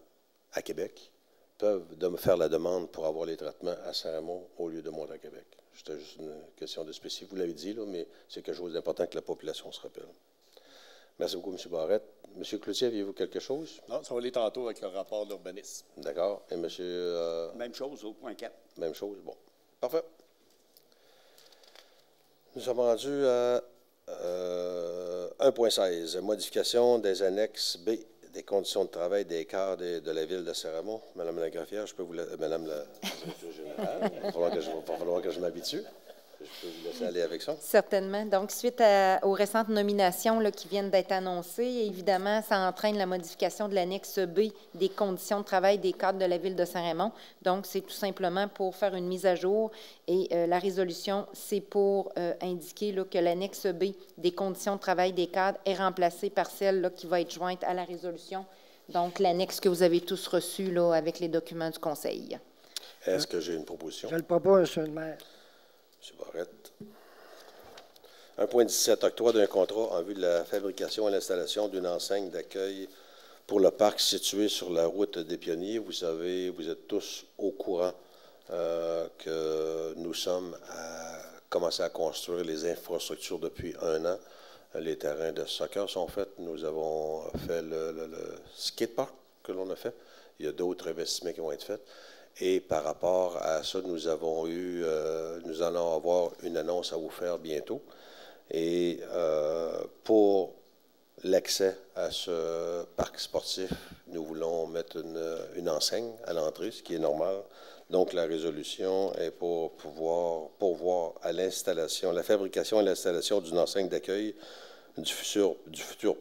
à Québec peuvent me faire la demande pour avoir les traitements à Saint-Raymond au lieu de monter à Québec. C'était juste une question de spécifique. Vous l'avez dit, là, mais c'est quelque chose d'important que la population se rappelle. Merci beaucoup, M. Barrette. M. Cloutier, aviez-vous quelque chose? Non, ça va aller tantôt avec le rapport d'urbanisme. D'accord. Et M. Même chose au point 4. Même chose. Bon. Parfait. Nous sommes rendus à 1.16. Modification des annexes B des conditions de travail des cadres de la ville de Saint-Raymond. Madame la greffière, je peux vous Madame la directrice générale, il va falloir que je m'habitue. Je peux vous laisser aller avec ça? Certainement. Donc, suite aux récentes nominations là, qui viennent d'être annoncées, évidemment, ça entraîne la modification de l'annexe B des conditions de travail des cadres de la ville de Saint-Raymond. Donc, c'est tout simplement pour faire une mise à jour et la résolution, c'est pour indiquer là, que l'annexe B des conditions de travail des cadres est remplacée par celle là, qui va être jointe à la résolution. Donc, l'annexe que vous avez tous reçue là, avec les documents du Conseil. Est-ce que j'ai une proposition? Je le propose, monsieur le maire. M. Barrette. 1.17, octroi d'un contrat en vue de la fabrication et l'installation d'une enseigne d'accueil pour le parc situé sur la route des Pionniers. Vous savez, vous êtes tous au courant que nous sommes à commencer à construire les infrastructures depuis 1 an. Les terrains de soccer sont faits. Nous avons fait le skatepark que l'on a fait. Il y a d'autres investissements qui vont être faits. Et par rapport à ça, nous allons avoir une annonce à vous faire bientôt. Et pour l'accès à ce parc sportif, nous voulons mettre une enseigne à l'entrée, ce qui est normal. Donc, la résolution est pour pouvoir pourvoir à l'installation, la fabrication et l'installation d'une enseigne d'accueil du futur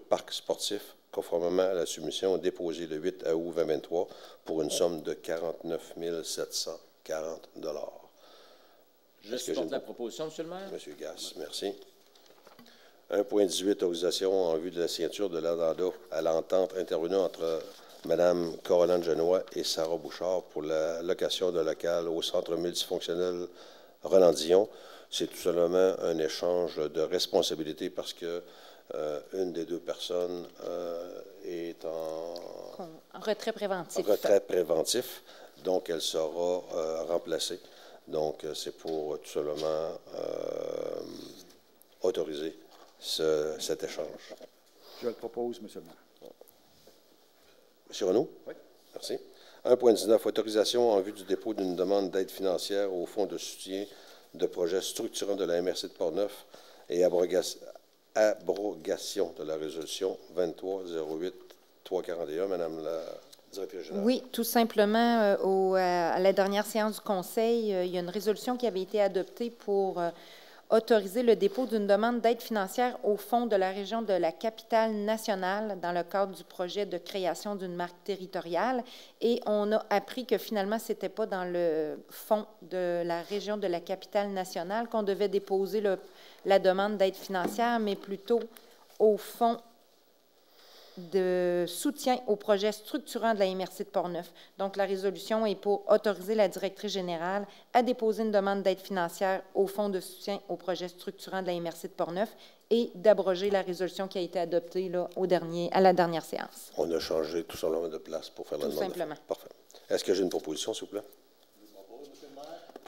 parc sportif, conformément à la soumission déposée le 8 août 2023 pour une somme de 49 740 $. Je supporte la proposition, M. le maire. M. Gass, merci. 1.18, autorisation en vue de la signature de l'addenda à l'entente intervenue entre Mme Caroline-Genois et Sarah Bouchard pour la location d'un local au centre multifonctionnel Roland-Dion. C'est tout simplement un échange de responsabilités parce que une des deux personnes est en retrait préventif. Retrait préventif, donc elle sera remplacée. Donc, c'est pour tout simplement autoriser cet échange. Je le propose, M. le maire. M. Renaud? Oui. Merci. 1.19, autorisation en vue du dépôt d'une demande d'aide financière au Fonds de soutien de projets structurants de la MRC de Portneuf et abrogation de la résolution 23-08-341. Madame la directrice générale. Oui, tout simplement, à la dernière séance du Conseil, il y a une résolution qui avait été adoptée pour autoriser le dépôt d'une demande d'aide financière au Fonds de la région de la Capitale-Nationale dans le cadre du projet de création d'une marque territoriale. Et on a appris que finalement, ce n'était pas dans le Fonds de la région de la Capitale-Nationale qu'on devait déposer la demande d'aide financière, mais plutôt au Fonds de soutien au projet structurant de la MRC de Portneuf. Donc, la résolution est pour autoriser la directrice générale à déposer une demande d'aide financière au Fonds de soutien au projet structurant de la MRC de Portneuf et d'abroger la résolution qui a été adoptée là, à la dernière séance. On a changé tout simplement de place pour faire la demande. Tout simplement. Parfait. Est-ce que j'ai une proposition, s'il vous plaît?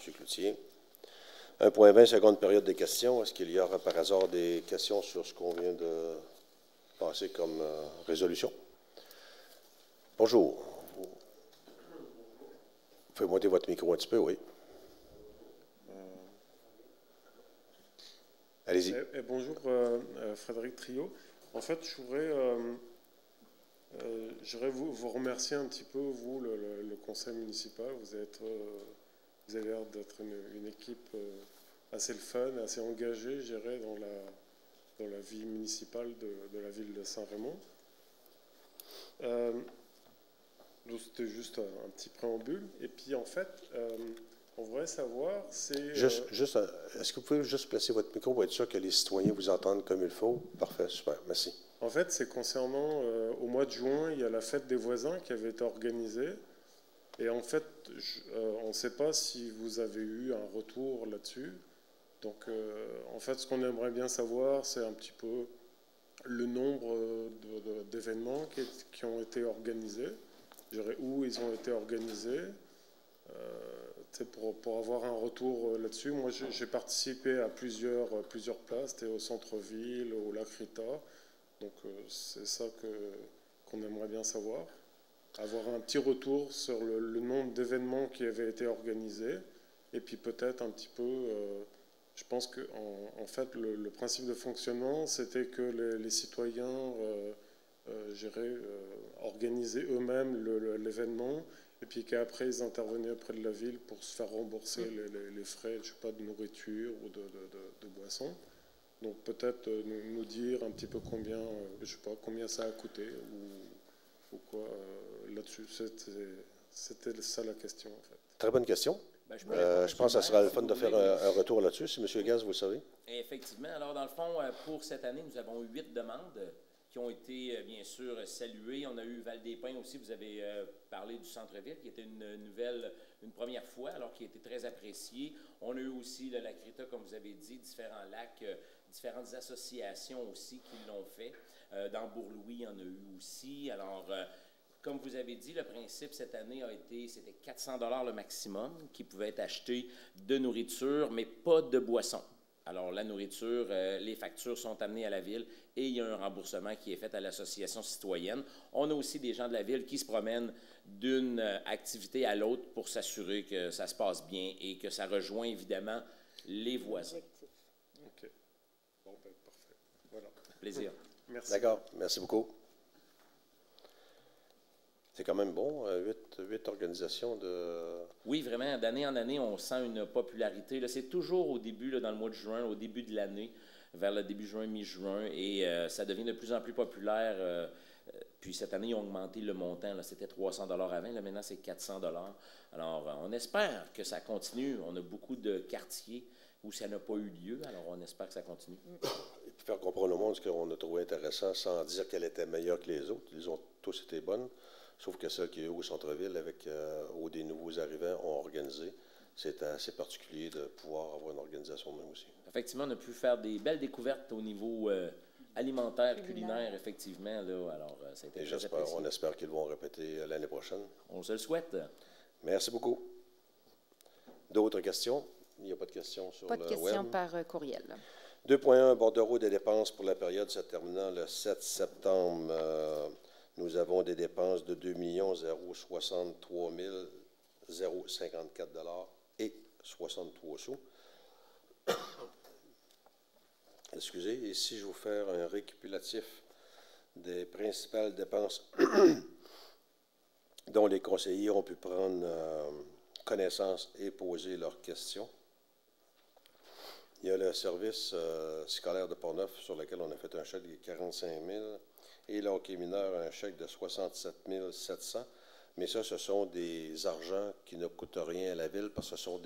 M. Cloutier. 1.20, seconde période des questions. Est-ce qu'il y aura par hasard des questions sur ce qu'on vient de passer comme résolution? Bonjour. Vous pouvez monter votre micro un petit peu, oui. Allez-y. Bonjour, Frédéric Trio. En fait, je voudrais vous remercier un petit peu, vous, le conseil municipal. Vous avez l'air d'être une équipe assez le fun, assez engagée, je dirais, dans la vie municipale de la ville de Saint-Raymond. Donc c'était juste un petit préambule. Et puis, en fait, on voudrait savoir, c'est... Est-ce que vous pouvez juste placer votre micro pour être sûr que les citoyens vous entendent comme il faut? Parfait, super, merci. En fait, c'est concernant, au mois de juin, il y a la fête des voisins qui avait été organisée. Et en fait, on ne sait pas si vous avez eu un retour là-dessus. Donc, en fait, ce qu'on aimerait bien savoir, c'est un petit peu le nombre d'événements qui ont été organisés, je dirais où ils ont été organisés, pour avoir un retour là-dessus. Moi, j'ai participé à plusieurs places, c'était au centre-ville, au Lac Rita. Donc, c'est ça qu'on aimerait bien savoir. Avoir un petit retour sur le nombre d'événements qui avaient été organisés. Et puis peut-être un petit peu... je pense qu'en fait, le principe de fonctionnement, c'était que les citoyens organisaient eux-mêmes l'événement, et puis qu'après, ils intervenaient auprès de la ville pour se faire rembourser les frais, je sais pas, de nourriture ou de boissons. Donc peut-être nous dire un petit peu combien, je sais pas, combien ça a coûté ou quoi là-dessus. C'était ça la question, en fait. Très bonne question. Ben, je pense que ça sera le fun de faire un retour là-dessus. Si M. Gaz, vous le savez. Effectivement. Alors, dans le fond, pour cette année, nous avons 8 demandes qui ont été, bien sûr, saluées. On a eu Val-des-Pins aussi. Vous avez parlé du centre-ville, qui était une première fois, alors qui a été très apprécié. On a eu aussi le Lac Rita, comme vous avez dit, différents lacs, différentes associations aussi qui l'ont fait. Dans Bourlouis, il y en a eu aussi. Alors... comme vous avez dit, le principe cette année c'était 400 $ le maximum qui pouvait être acheté de nourriture, mais pas de boissons. Alors, la nourriture, les factures sont amenées à la ville et il y a un remboursement qui est fait à l'association citoyenne. On a aussi des gens de la ville qui se promènent d'une activité à l'autre pour s'assurer que ça se passe bien et que ça rejoint évidemment les voisins. OK. Bon, ben, parfait. Voilà. Plaisir. Merci. D'accord. Merci beaucoup. C'est quand même bon, 8 organisations de... Oui, vraiment, d'année en année, on sent une popularité. Là, c'est toujours au début, là, dans le mois de juin, au début de l'année, vers le début juin, mi-juin, et ça devient de plus en plus populaire. Puis cette année, ils ont augmenté le montant. C'était 300 $ avant, là, maintenant c'est 400 $. Alors, on espère que ça continue. On a beaucoup de quartiers où ça n'a pas eu lieu, alors on espère que ça continue. Et puis faire comprendre au monde ce qu'on a trouvé intéressant, sans dire qu'elle était meilleure que les autres. Ils ont tous été bonnes. Sauf que celle qui est au centre-ville, avec où des nouveaux arrivants ont organisé, c'est assez particulier de pouvoir avoir une organisation de même aussi. Effectivement, on a pu faire des belles découvertes au niveau alimentaire, culinaire, effectivement. Là, alors, ça a été très apprécié. On espère qu'ils vont répéter l'année prochaine. On se le souhaite. Merci beaucoup. D'autres questions? Il n'y a pas de questions sur le web? Pas de questions par courriel. 2.1, bordereau des dépenses pour la période se terminant le 7 septembre. Nous avons des dépenses de 2 063 054 $ et 63 sous. Excusez, et si je vous fais un récapitulatif des principales dépenses dont les conseillers ont pu prendre connaissance et poser leurs questions. Il y a le service scolaire de Portneuf sur lequel on a fait un chèque de 45 000 et le hockey mineur, un chèque de 67 700. Mais ça, ce sont des argents qui ne coûtent rien à la ville parce que ce sont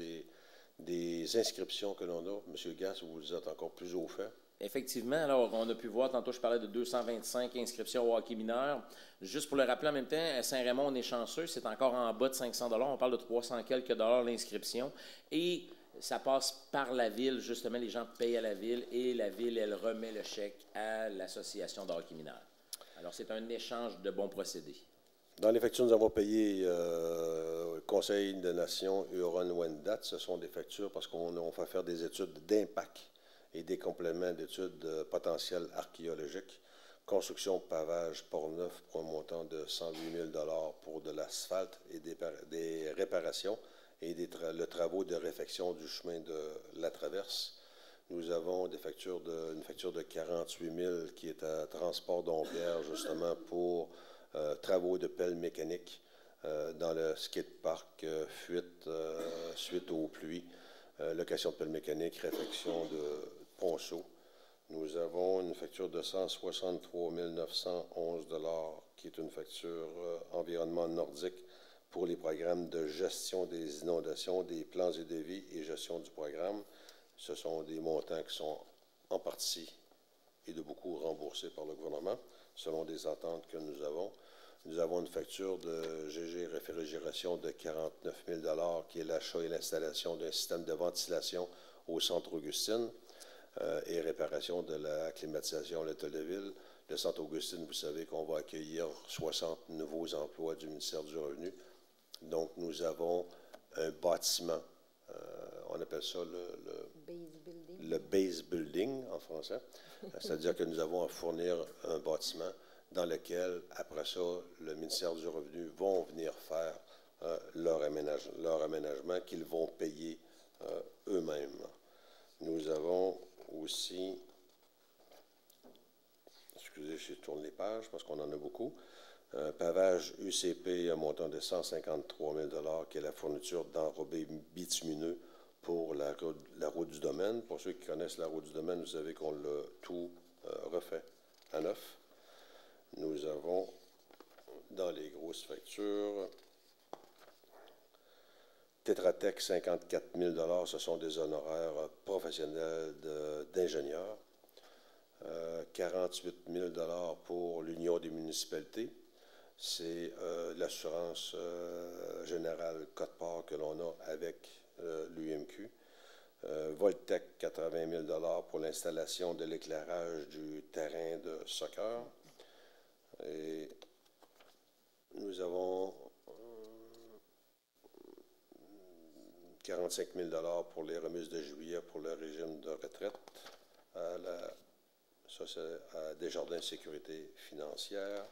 des inscriptions que l'on a. M. Gass, vous êtes encore plus au fait. Effectivement. Alors, on a pu voir, tantôt, je parlais de 225 inscriptions au hockey mineur. Juste pour le rappeler en même temps, à Saint-Raymond, on est chanceux, c'est encore en bas de 500 $. On parle de 300 quelques dollars l'inscription. Et ça passe par la ville, justement, les gens payent à la ville et la ville, elle remet le chèque à l'association de hockey mineur. Alors, c'est un échange de bons procédés. Dans les factures, nous avons payé le Conseil de Nations Huron-Wendat. Ce sont des factures parce qu'on fait faire des études d'impact et des compléments d'études potentielles archéologiques. Construction pavage Portneuf pour un montant de 108 000 $ pour de l'asphalte et des réparations et le travaux de réfection du chemin de la traverse. Nous avons une facture de 48 000 qui est à Transport Dompierre, justement, pour travaux de pelle mécanique dans le skatepark suite aux pluies, location de pelle mécanique, réfection de ponceau. Nous avons une facture de 163 911 $ qui est une facture environnement nordique pour les programmes de gestion des inondations, des plans et devis et gestion du programme. Ce sont des montants qui sont en partie et de beaucoup remboursés par le gouvernement, selon des ententes que nous avons. Nous avons une facture de GG Réfrigération de 49 000 $ qui est l'achat et l'installation d'un système de ventilation au centre Augustine et réparation de la climatisation à l'hôtel de ville. Le centre Augustine, vous savez qu'on va accueillir 60 nouveaux emplois du ministère du Revenu. Donc, nous avons un bâtiment, on appelle ça le base building en français, c'est-à-dire que nous avons à fournir un bâtiment dans lequel, après ça, le ministère du Revenu vont venir faire leur aménagement qu'ils vont payer eux-mêmes. Nous avons aussi, excusez, je tourne les pages parce qu'on en a beaucoup, pavage UCP à un montant de 153 000 $ qui est la fourniture d'enrobés bitumineux pour la route du domaine. Pour ceux qui connaissent la route du domaine, vous savez qu'on l'a tout refait à neuf. Nous avons, dans les grosses factures, Tétratec, 54 000 $, ce sont des honoraires professionnels d'ingénieurs. 48 000 $ pour l'Union des municipalités. C'est l'assurance générale Côte-Port que l'on a avec l'UMQ. Voltec, 80 000 $ pour l'installation de l'éclairage du terrain de soccer. Et nous avons 45 000 $ pour les remises de juillet pour le régime de retraite. Ça, c'est à Desjardins Sécurité financière.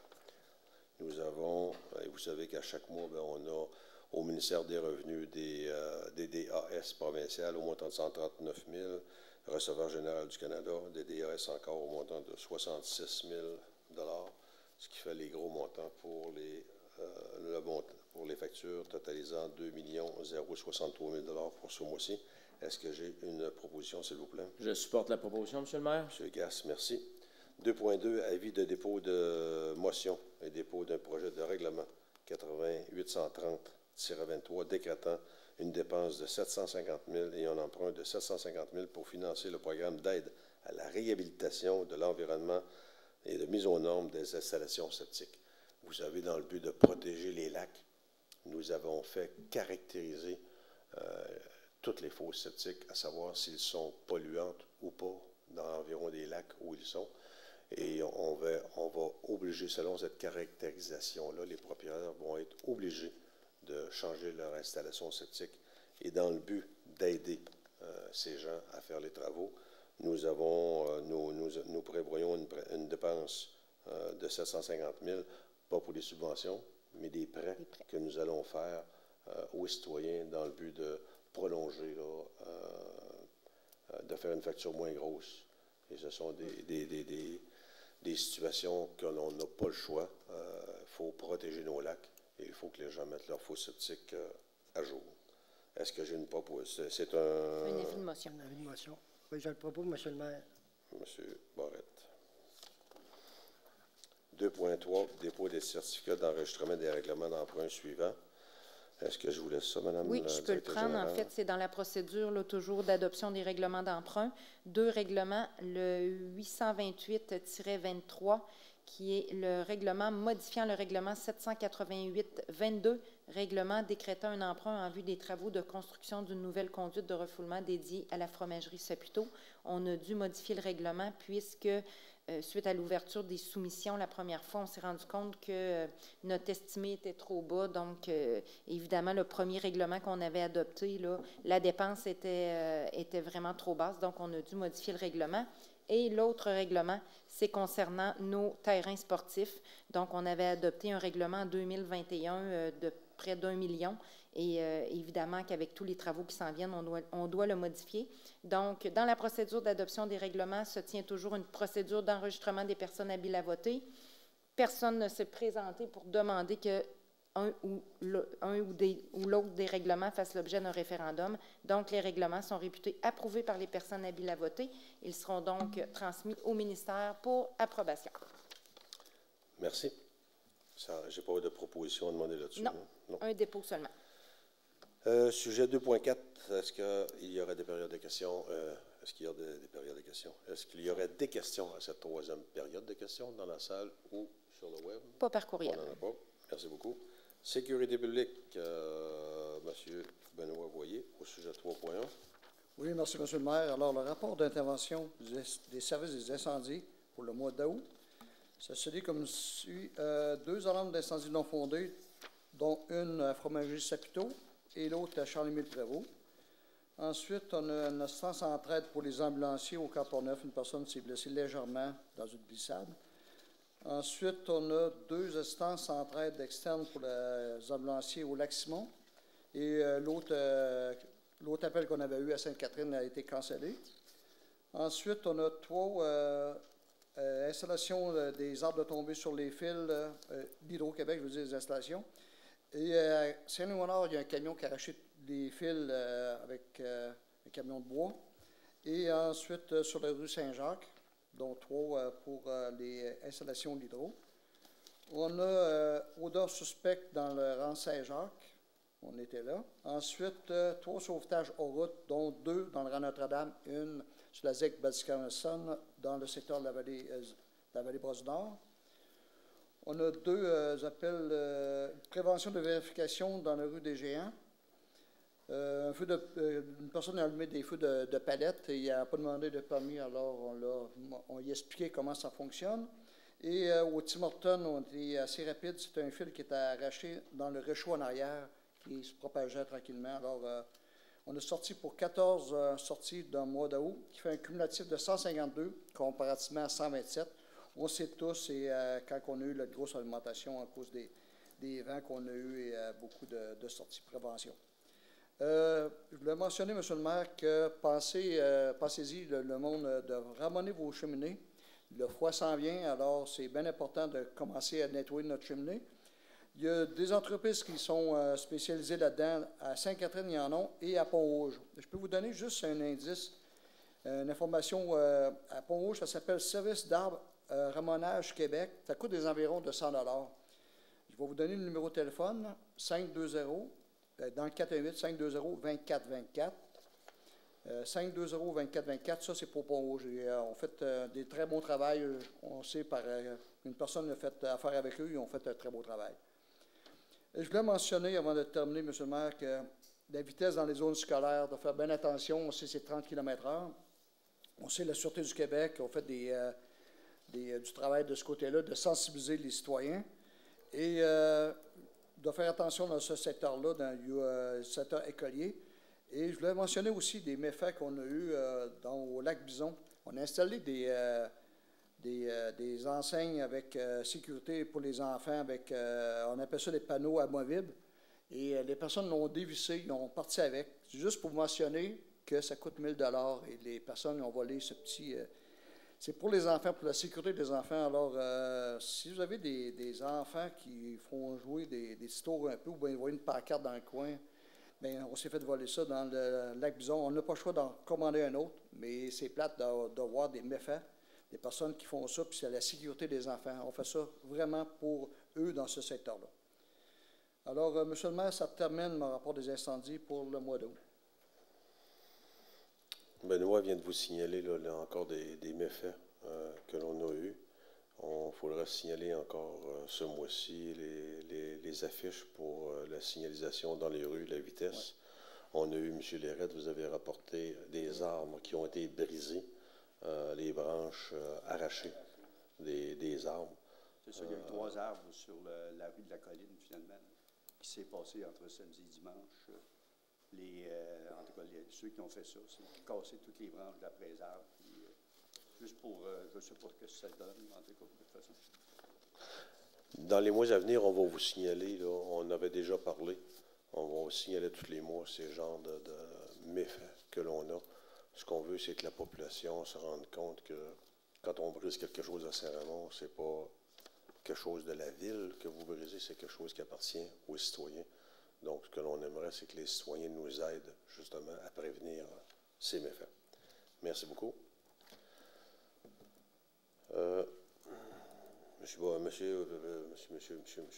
Nous avons, et vous savez qu'à chaque mois, bien, on a au ministère des Revenus des DAS provinciales au montant de 139 000, receveur général du Canada, des DAS encore au montant de 66 000 $, ce qui fait les gros montants pour les factures totalisant 2 063 000 $ pour ce mois-ci. Est-ce que j'ai une proposition, s'il vous plaît? Je supporte la proposition, M. le maire. M. Gass, merci. 2.2, avis de dépôt de motion et dépôt d'un projet de règlement 8830-23 décrétant une dépense de 750 000 et un emprunt de 750 000 pour financer le programme d'aide à la réhabilitation de l'environnement et de mise aux normes des installations septiques. Vous savez, dans le but de protéger les lacs, nous avons fait caractériser toutes les fosses septiques, à savoir s'ils sont polluantes ou pas dans l'environ des lacs où ils sont. Et on va obliger, selon cette caractérisation-là, les propriétaires vont être obligés de changer leur installation septique. Et dans le but d'aider ces gens à faire les travaux, nous prévoyons une dépense de 750 000, pas pour des subventions, mais des prêts que nous allons faire aux citoyens dans le but de prolonger, de faire une facture moins grosse. Et ce sont des situations que l'on n'a pas le choix. Il faut protéger nos lacs et il faut que les gens mettent leurs fosses septiques à jour. Est-ce que j'ai une proposition? C'est un avis de motion. Oui, je le propose, M. le maire. M. Barrette. 2.3, dépôt des certificats d'enregistrement des règlements d'emprunt suivants. Est-ce que je vous laisse ça, Mme Oui, la je peux le directrice prendre. générale? En fait, c'est dans la procédure là, toujours d'adoption des règlements d'emprunt. 2 règlements, le 828-23, qui est le règlement modifiant le règlement 788-22, règlement décrétant un emprunt en vue des travaux de construction d'une nouvelle conduite de refoulement dédiée à la fromagerie Saputo. On a dû modifier le règlement puisque, suite à l'ouverture des soumissions la première fois, on s'est rendu compte que notre estimé était trop bas. Donc, évidemment, le premier règlement qu'on avait adopté, là, la dépense était vraiment trop basse. Donc, on a dû modifier le règlement. Et l'autre règlement, c'est concernant nos terrains sportifs. Donc, on avait adopté un règlement en 2021 de près d'1 million. Et évidemment qu'avec tous les travaux qui s'en viennent, on doit le modifier. Donc, dans la procédure d'adoption des règlements, se tient toujours une procédure d'enregistrement des personnes habiles à voter. Personne ne s'est présenté pour demander que un ou l'autre des règlements fasse l'objet d'un référendum. Donc, les règlements sont réputés approuvés par les personnes habiles à voter. Ils seront donc transmis au ministère pour approbation. Merci. Je n'ai pas de proposition à demander là-dessus. Non, un dépôt seulement. Sujet 2.4, est-ce qu'il y aurait des périodes de questions? Est-ce qu'il y a des périodes de questions? Est-ce qu'il y aurait des questions à cette troisième période de questions dans la salle ou sur le web? Pas par courriel. On n'en a pas. Merci beaucoup. Sécurité publique, M. Benoît Voyer, au sujet 3.1. Oui, merci, M. le maire. Alors, le rapport d'intervention des services des incendies pour le mois d'août, ça se dit comme suit. 2 alarmes d'incendie non fondées, dont une à Fromagerie Saputo et l'autre à Charles-Émile-Prévost. Ensuite, on a une assistance en entraide pour les ambulanciers au Cap-Portneuf. Une personne s'est blessée légèrement dans une glissade. Ensuite, on a 2 assistances en entraide externes pour les ambulanciers au Lac-Simon. Et l'autre appel qu'on avait eu à Sainte-Catherine a été cancellé. Ensuite, on a 3 installations des arbres de tombée sur les fils d'Hydro-Québec, je veux dire les installations. Et à Saint-Louis-au-Nord, il y a un camion qui a arraché des fils avec un camion de bois. Et ensuite, sur la rue Saint-Jacques, dont 3 pour les installations d'hydro. On a odeur suspecte dans le rang Saint-Jacques. On était là. Ensuite, 3 sauvetages aux routes, dont 2 dans le rang Notre-Dame, une sur la ZEC Balsicasson dans le secteur de la vallée Brosse-Nord. On a 2 appels prévention de vérification dans la rue des Géants. Une personne a allumé des feux de palette et il n'a pas demandé de permis, alors on lui a expliqué comment ça fonctionne. Et au Tim Hortons, on était assez rapide. C'est un fil qui était arraché dans le réchaud en arrière qui se propageait tranquillement. Alors, on a sorti pour 14 sorties dans le mois d'août, qui fait un cumulatif de 152 comparativement à 127. On sait tous, et quand on a eu la grosse augmentation à cause des vents qu'on a eu et beaucoup de sorties de prévention. Je voulais mentionner, M. le maire, que pensez-y, le monde, de ramener vos cheminées. Le froid s'en vient, alors c'est bien important de commencer à nettoyer notre cheminée. Il y a des entreprises qui sont spécialisées là-dedans. À Sainte-Catherine, il y en a, et à Pont-Rouge. Je peux vous donner juste un indice, une information. À Pont-Rouge, ça s'appelle Service d'arbres Ramonage Québec. Ça coûte des environs de 100 $. Je vais vous donner le numéro de téléphone, 520, dans le 418-520-2424. 520-2424, ça c'est pour Pont-Rouge. On fait des très bons travail. On sait par une personne a fait affaire avec eux, ils ont fait un très beau travail. Et je voulais mentionner, avant de terminer, M. le maire, que la vitesse dans les zones scolaires, de faire bien attention, on sait c'est 30 km/h. On sait la Sûreté du Québec, on fait du travail de ce côté-là, de sensibiliser les citoyens. Et de faire attention dans ce secteur-là, dans le secteur écolier. Et je voulais mentionner aussi des méfaits qu'on a eus au lac Bison. On a installé des enseignes avec sécurité pour les enfants, avec, on appelle ça des panneaux amovibles. Et les personnes l'ont dévissé, ils ont parti avec. C'est juste pour mentionner que ça coûte 1 000 $ et les personnes ont volé ce petit... c'est pour les enfants, pour la sécurité des enfants. Alors, si vous avez des enfants qui font jouer des petits tours un peu, ou bien ils voient une pancarte dans le coin, Bien, on s'est fait voler ça dans le lac Bison. On n'a pas le choix d'en commander un autre, mais c'est plate de voir des méfaits, des personnes qui font ça, puis c'est la sécurité des enfants. On fait ça vraiment pour eux dans ce secteur-là. Alors, Monsieur le maire, ça termine mon rapport des incendies pour le mois d'août. Benoît vient de vous signaler là, encore des méfaits que l'on a eus. Il faudra signaler encore ce mois-ci les affiches pour la signalisation dans les rues, la vitesse. Ouais. On a eu, M. Lérette, vous avez rapporté des arbres qui ont été brisés, les branches arrachées des arbres. C'est ça, il y a eu 3 arbres sur la rue de la Colline, finalement, qui s'est passé entre samedi et dimanche. En tout cas, ceux qui ont fait ça, c'est casser toutes les branches d'après les arbres. Puis, juste pour, je ne sais pas ce que ça donne, en tout cas, de toute façon. Dans les mois à venir, on va vous signaler, là, on avait déjà parlé, on va vous signaler tous les mois ces genres de méfaits que l'on a. Ce qu'on veut, c'est que la population se rende compte que quand on brise quelque chose à Saint-Raymond, c'est pas quelque chose de la ville que vous brisez, c'est quelque chose qui appartient aux citoyens. Donc, ce que l'on aimerait, c'est que les citoyens nous aident justement à prévenir ces méfaits. Merci beaucoup. Monsieur,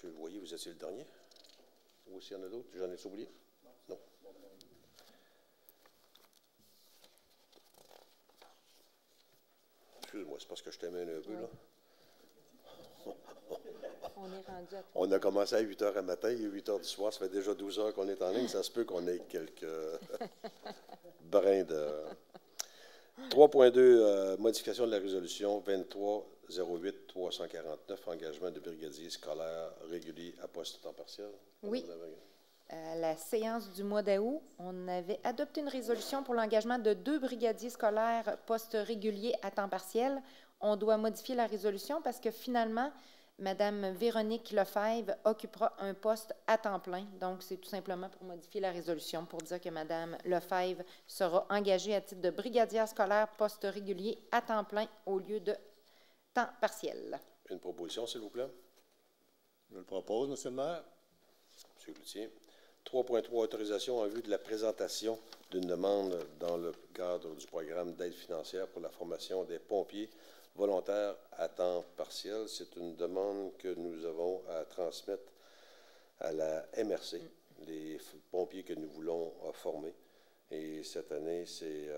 vous voyez, vous étiez le dernier? Ou s'il y en a d'autres? J'en ai oublié? Non. Excuse-moi, c'est parce que je t'aimais un peu, là. On est rendu à 3. On a commencé à 8 h à matin, il est 8 h du soir, ça fait déjà 12 heures qu'on est en ligne. Ça se peut qu'on ait quelques brins de... 3.2, modification de la résolution 23-08-349, engagement de brigadier scolaire régulier à poste temps partiel. Oui. À la séance du mois d'août, on avait adopté une résolution pour l'engagement de 2 brigadiers scolaires postes réguliers à temps partiel. On doit modifier la résolution parce que finalement, Mme Véronique Lefebvre occupera un poste à temps plein. Donc, c'est tout simplement pour modifier la résolution, pour dire que Mme Lefebvre sera engagée à titre de brigadière scolaire poste régulier à temps plein au lieu de temps partiel. Une proposition, s'il vous plaît. Je le propose, M. le maire. M. Cloutier. 3.3, autorisation en vue de la présentation d'une demande dans le cadre du programme d'aide financière pour la formation des pompiers volontaires à temps partiel. C'est une demande que nous avons à transmettre à la MRC, les pompiers que nous voulons former. Et cette année, c'est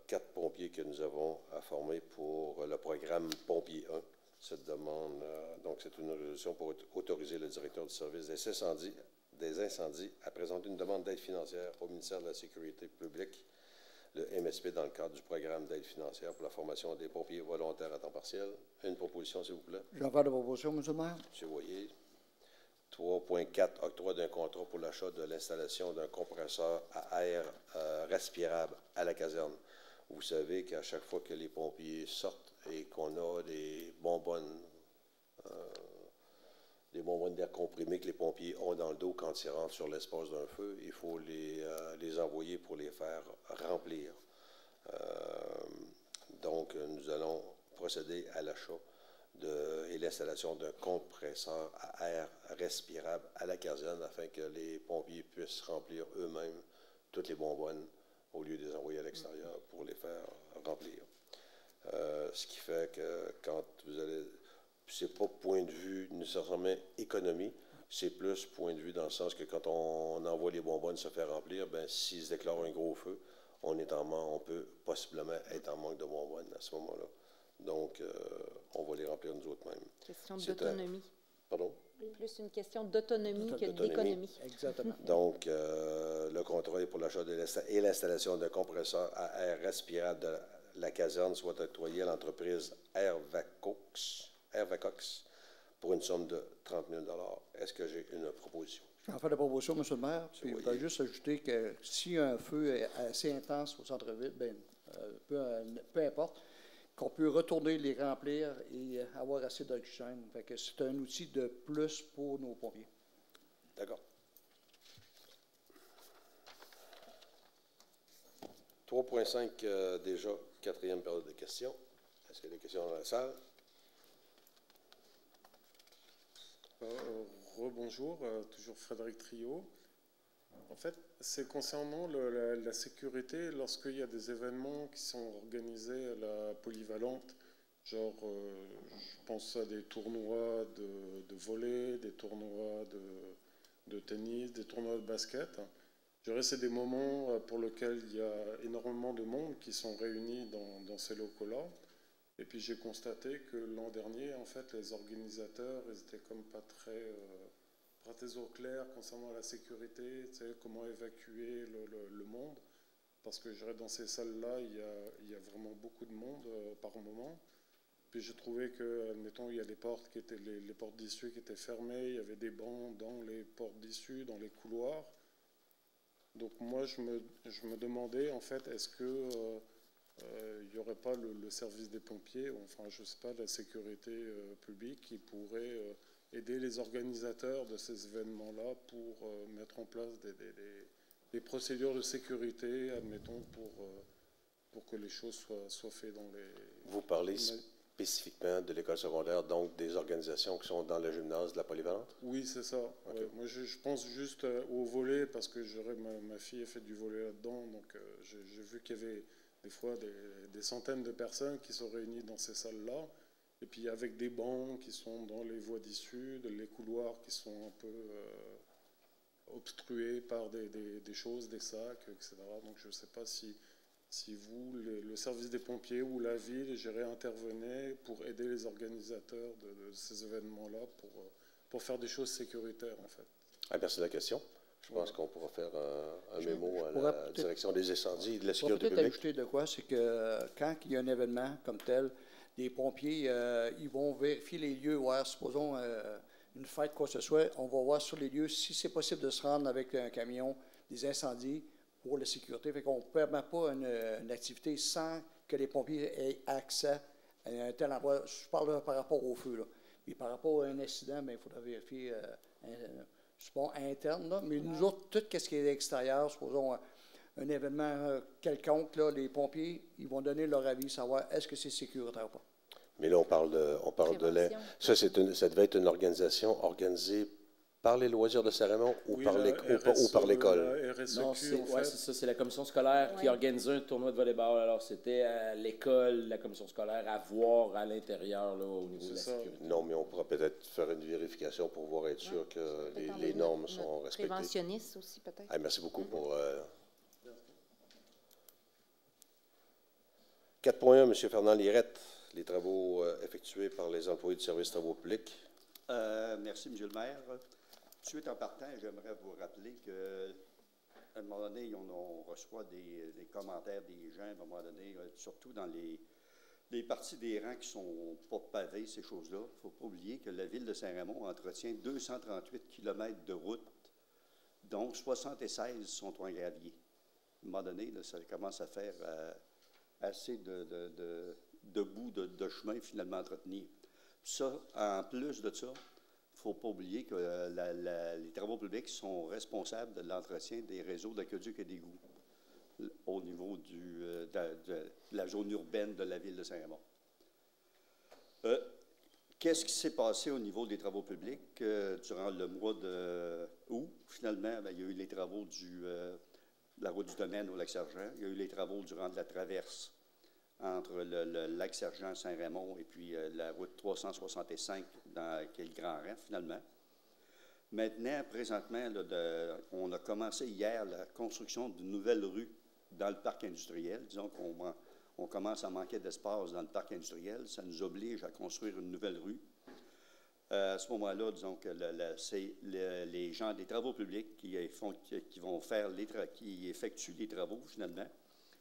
4 pompiers que nous avons à former pour le programme Pompier 1. Cette demande, donc c'est une résolution pour autoriser le directeur du service des incendies à présenter une demande d'aide financière au ministère de la Sécurité publique, le MSP, dans le cadre du programme d'aide financière pour la formation des pompiers volontaires à temps partiel. Une proposition, s'il vous plaît. J'en fais de proposition, M. le maire. M. Voyer. 3.4, octroi d'un contrat pour l'achat de l'installation d'un compresseur à air respirable à la caserne. Vous savez qu'à chaque fois que les pompiers sortent et qu'on a des bonbonnes d'air comprimé que les pompiers ont dans le dos quand ils rentrent sur l'espace d'un feu, il faut les envoyer pour les faire remplir. Donc, nous allons procéder à l'achat et l'installation d'un compresseur à air respirable à la caserne afin que les pompiers puissent remplir eux-mêmes toutes les bonbonnes au lieu de les envoyer à l'extérieur pour les faire remplir. Ce qui fait que quand vous allez... C'est pas point de vue nécessairement économie, c'est plus point de vue dans le sens que quand on envoie les bonbonnes se faire remplir, ben s'il se déclare un gros feu, on peut possiblement être en manque de bonbonnes à ce moment-là. Donc, on va les remplir nous autres mêmes. Question d'autonomie. Pardon? Plus une question d'autonomie que d'économie. Exactement. Donc, le contrat est pour l'achat et l'installation d'un compresseur à air respirable de la caserne soit octroyé à l'entreprise Airvacox pour une somme de 30 000 $. Est-ce que j'ai une proposition? J'en fais la proposition, M. le maire. Puis, je voudrais juste ajouter que si un feu est assez intense au centre-ville, peu importe, qu'on peut retourner les remplir et avoir assez d'oxygène. Fait que c'est un outil de plus pour nos pompiers. D'accord. 3.5, déjà, 4e période de questions. Est-ce qu'il y a des questions dans la salle? Rebonjour, toujours Frédéric Trio. En fait, c'est concernant la sécurité lorsqu'il y a des événements qui sont organisés à la polyvalente. Genre, je pense à des tournois de volley, des tournois de tennis, des tournois de basket. Je dirais que c'est des moments pour lesquels il y a énormément de monde qui sont réunis dans ces locaux-là. Et puis j'ai constaté que l'an dernier, en fait, les organisateurs, ils étaient comme pas très au clair concernant la sécurité, tu sais, comment évacuer le monde. Parce que je dirais dans ces salles-là, il y a vraiment beaucoup de monde par moment. Puis j'ai trouvé que, admettons, il y a des portes qui étaient, les portes d'issue qui étaient fermées, il y avait des bancs dans les portes d'issue, dans les couloirs. Donc moi, je me demandais, en fait, est-ce que il n'y aurait pas le service des pompiers, enfin, je ne sais pas, la sécurité publique, qui pourrait aider les organisateurs de ces événements-là pour mettre en place des procédures de sécurité, admettons, pour que les choses soient faites dans les... Vous parlez spécifiquement de l'école secondaire, donc des organisations qui sont dans le gymnase de la polyvalente? Oui, c'est ça. Okay. Ouais. Moi, je pense juste au volley, parce que ma fille a fait du volley là-dedans, donc j'ai vu qu'il y avait des fois des centaines de personnes qui sont réunies dans ces salles-là, et puis avec des bancs qui sont dans les voies d'issue, les couloirs qui sont un peu obstrués par des choses, des sacs, etc. Donc je ne sais pas si vous, le service des pompiers ou la ville, intervenez pour aider les organisateurs de ces événements-là pour faire des choses sécuritaires, en fait. Ah, merci de la question. Je pense qu'on pourra faire un mémo à la direction des incendies et de la sécurité publique. Peut-être ajouter de quoi, c'est que quand il y a un événement comme tel, les pompiers, ils vont vérifier les lieux, voir, supposons une fête, quoi que ce soit, on va voir sur les lieux si c'est possible de se rendre avec un camion des incendies pour la sécurité. Fait qu'on ne permet pas une activité sans que les pompiers aient accès à un tel endroit. Je parle là, par rapport au feu, là. Puis par rapport à un incident, bien, il faudra vérifier, supposons, interne, là. Mais nous autres, tout ce qui est extérieur, supposons un événement quelconque, là, les pompiers, ils vont donner leur avis, savoir est-ce que c'est sécuritaire ou pas. Mais là, on parle de ça, ça devait être une organisation organisée par les loisirs de Saint-Raymond ou par l'école? Non, c'est ça. C'est la commission scolaire qui organisait un tournoi de volleyball. Alors, c'était à l'école, la commission scolaire, à voir à l'intérieur, là, au niveau de la sécurité. Non, mais on pourra peut-être faire une vérification pour voir, être sûr que les normes sont respectées. Préventionniste aussi, peut-être. Ah, merci beaucoup pour... 4.1, M. Fernand Lirette, les travaux effectués par les employés du service travaux publics. Merci, M. le maire. Tout de suite en partant, j'aimerais vous rappeler qu'à un moment donné, on reçoit des commentaires des gens, à un moment donné, surtout dans les parties des rangs qui ne sont pas pavées, ces choses-là. Il ne faut pas oublier que la ville de Saint-Raymond entretient 238 km de route, dont 76 sont en gravier. À un moment donné, là, ça commence à faire assez de bouts de chemin finalement à entretenir. Ça, en plus de ça, il ne faut pas oublier que les travaux publics sont responsables de l'entretien des réseaux d'aqueducs et d'égouts au niveau de la zone urbaine de la ville de Saint-Raymond. Qu'est-ce qui s'est passé au niveau des travaux publics durant le mois d'août? Finalement, il y a eu les travaux de la route du domaine au Lac-Sergent. Il y a eu les travaux durant la traverse entre le Lac-Sergent, Saint-Raymond et puis la route 365 qui est le Grand Rang, finalement. Maintenant, présentement, on a commencé hier la construction d'une nouvelle rue dans le parc industriel. Disons qu'on commence à manquer d'espace dans le parc industriel. Ça nous oblige à construire une nouvelle rue. À ce moment-là, disons que c'est les gens des travaux publics qui effectuent les travaux, finalement.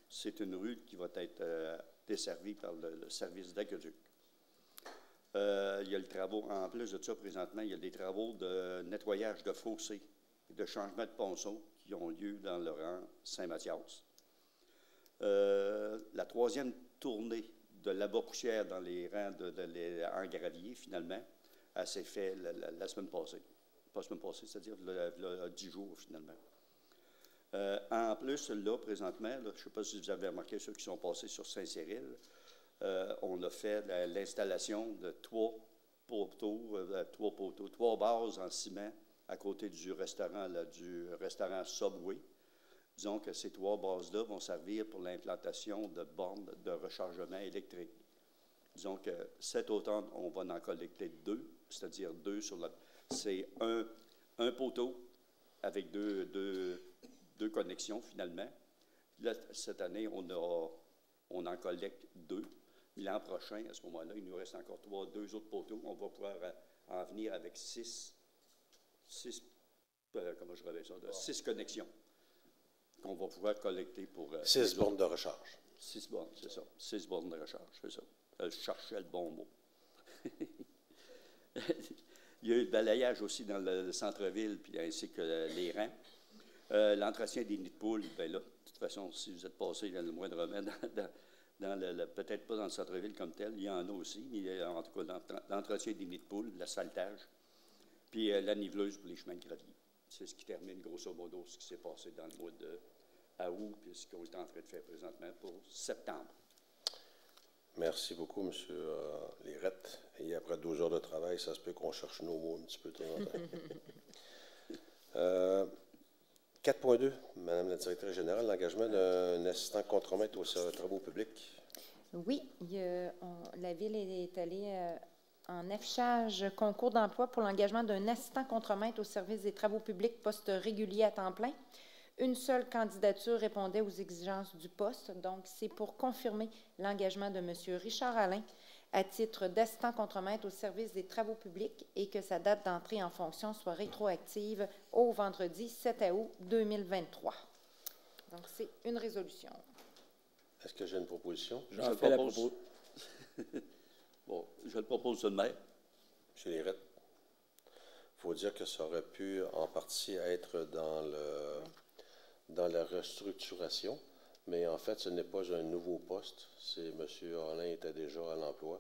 C'est une rue qui va être desservie par le service d'aqueduc. Il y a le travaux, en plus de ça, présentement, il y a des travaux de nettoyage de fossés et de changement de ponceau qui ont lieu dans le rang Saint-Mathias. La troisième tournée de l'abat-poussière dans les rangs en gravier, finalement, elle s'est faite la semaine passée. Pas la semaine passée, c'est-à-dire le 10 jours, finalement. En plus, là, présentement, je ne sais pas si vous avez remarqué ceux qui sont passés sur Saint-Cyril, on a fait l'installation de trois bases en ciment à côté du restaurant Subway. Disons que ces 3 bases-là vont servir pour l'implantation de bornes de rechargement électrique. Disons que cet automne, on va en collecter 2, c'est-à-dire 2 sur la... C'est un poteau avec deux connexions, finalement. Là, cette année, on en collecte 2. L'an prochain, à ce moment-là, il nous reste encore 2 autres poteaux. On va pouvoir en venir avec 6 connexions qu'on va pouvoir collecter pour... 6 bornes de recharge. 6 bornes, c'est ça. 6 bornes de recharge, c'est ça. Je cherchais le bon mot. Il y a eu le balayage aussi dans le centre-ville, puis ainsi que les rangs. L'entretien des nids de poules, bien là, de toute façon, si vous êtes passé le moindrement peut-être pas dans le centre-ville comme tel, il y en a aussi, mais en tout cas, l'entretien des nids de poules, le saltage, puis la niveleuse pour les chemins de gravier. C'est ce qui termine, grosso modo, ce qui s'est passé dans le mois d'août, puis ce qu'on est en train de faire présentement pour septembre. Merci beaucoup, M. Lirette. Et après 12 heures de travail, ça se peut qu'on cherche nos mots un petit peu de temps en temps. 4.2, Madame la directrice générale, l'engagement d'un assistant contremaître aux travaux publics. Oui, la Ville est allée en affichage concours d'emploi pour l'engagement d'un assistant contremaître au service des travaux publics, poste régulier à temps plein. Une seule candidature répondait aux exigences du poste, donc c'est pour confirmer l'engagement de M. Richard Alain à titre d'assistant contremaître au service des travaux publics et que sa date d'entrée en fonction soit rétroactive au vendredi 7 août 2023. Donc, c'est une résolution. Est-ce que j'ai une proposition? Je le propose tout de même. M. Lirette, il faut dire que ça aurait pu en partie être dans la restructuration, mais en fait, ce n'est pas un nouveau poste. C'est M. Alain était déjà à l'emploi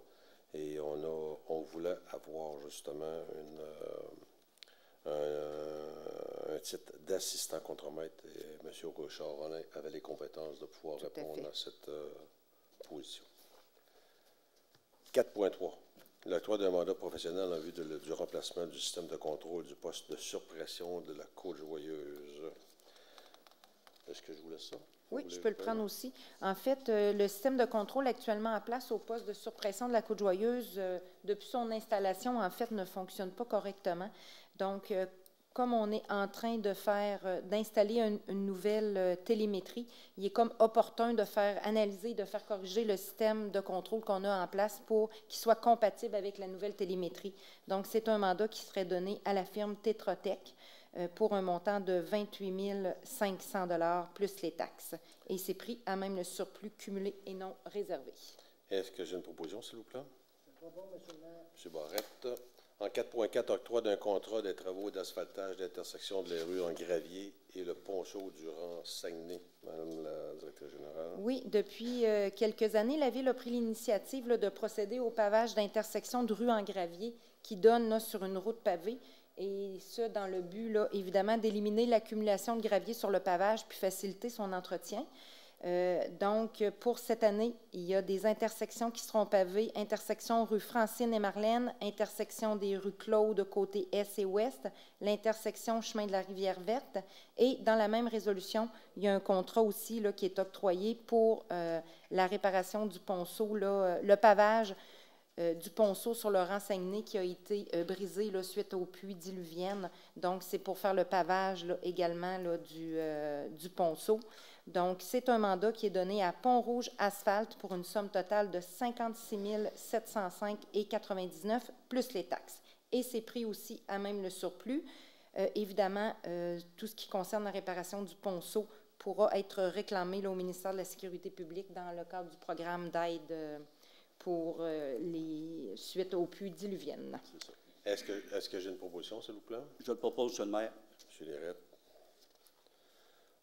et on voulait avoir justement un titre d'assistant contremaître et M. Richard Alain avait les compétences de pouvoir répondre à cette position. 4.3. L'octroi d'un mandat professionnel en vue du remplacement du système de contrôle du poste de surpression de la Côte-Joyeuse. Est-ce que je vous laisse ça? Oui, je peux le prendre aussi. En fait, le système de contrôle actuellement en place au poste de surpression de la Côte-Joyeuse, depuis son installation, en fait, ne fonctionne pas correctement. Donc, comme on est en train d'installer une nouvelle télémétrie, il est comme opportun de faire analyser, de faire corriger le système de contrôle qu'on a en place pour qu'il soit compatible avec la nouvelle télémétrie. Donc, c'est un mandat qui serait donné à la firme Tetra Tech pour un montant de 28 500 $ plus les taxes. Et c'est pris à même le surplus cumulé et non réservé. Est-ce que j'ai une proposition, s'il vous plaît? M. Barrette. En 4.4, octroi d'un contrat des travaux d'asphaltage d'intersection de les rues en gravier et le ponceau du rang Saguenay. Madame la directrice générale. Oui, depuis quelques années, la Ville a pris l'initiative de procéder au pavage d'intersection de rues en gravier qui donne là, sur une route pavée. Et ça, dans le but, là, évidemment, d'éliminer l'accumulation de gravier sur le pavage puis faciliter son entretien. Donc, pour cette année, il y a des intersections qui seront pavées, intersection rue Francine et Marlène, intersection des rues Claude côté Est et Ouest, l'intersection chemin de la Rivière-Verte. Et dans la même résolution, il y a un contrat aussi là, qui est octroyé pour la réparation du ponceau, là, le pavage du ponceau sur le rang Saguenay qui a été brisé là, suite aux pluies diluviennes. Donc, c'est pour faire le pavage là, également là, du ponceau. Donc, c'est un mandat qui est donné à Pont-Rouge Asphalte pour une somme totale de 56 705,99 plus les taxes. Et c'est pris aussi à même le surplus. Évidemment, tout ce qui concerne la réparation du ponceau pourra être réclamé là, au ministère de la Sécurité publique dans le cadre du programme d'aide pour les suites aux pluies diluviennes. Est-ce que j'ai une proposition, s'il vous plaît? Je le propose, M. le maire. M. Lirette.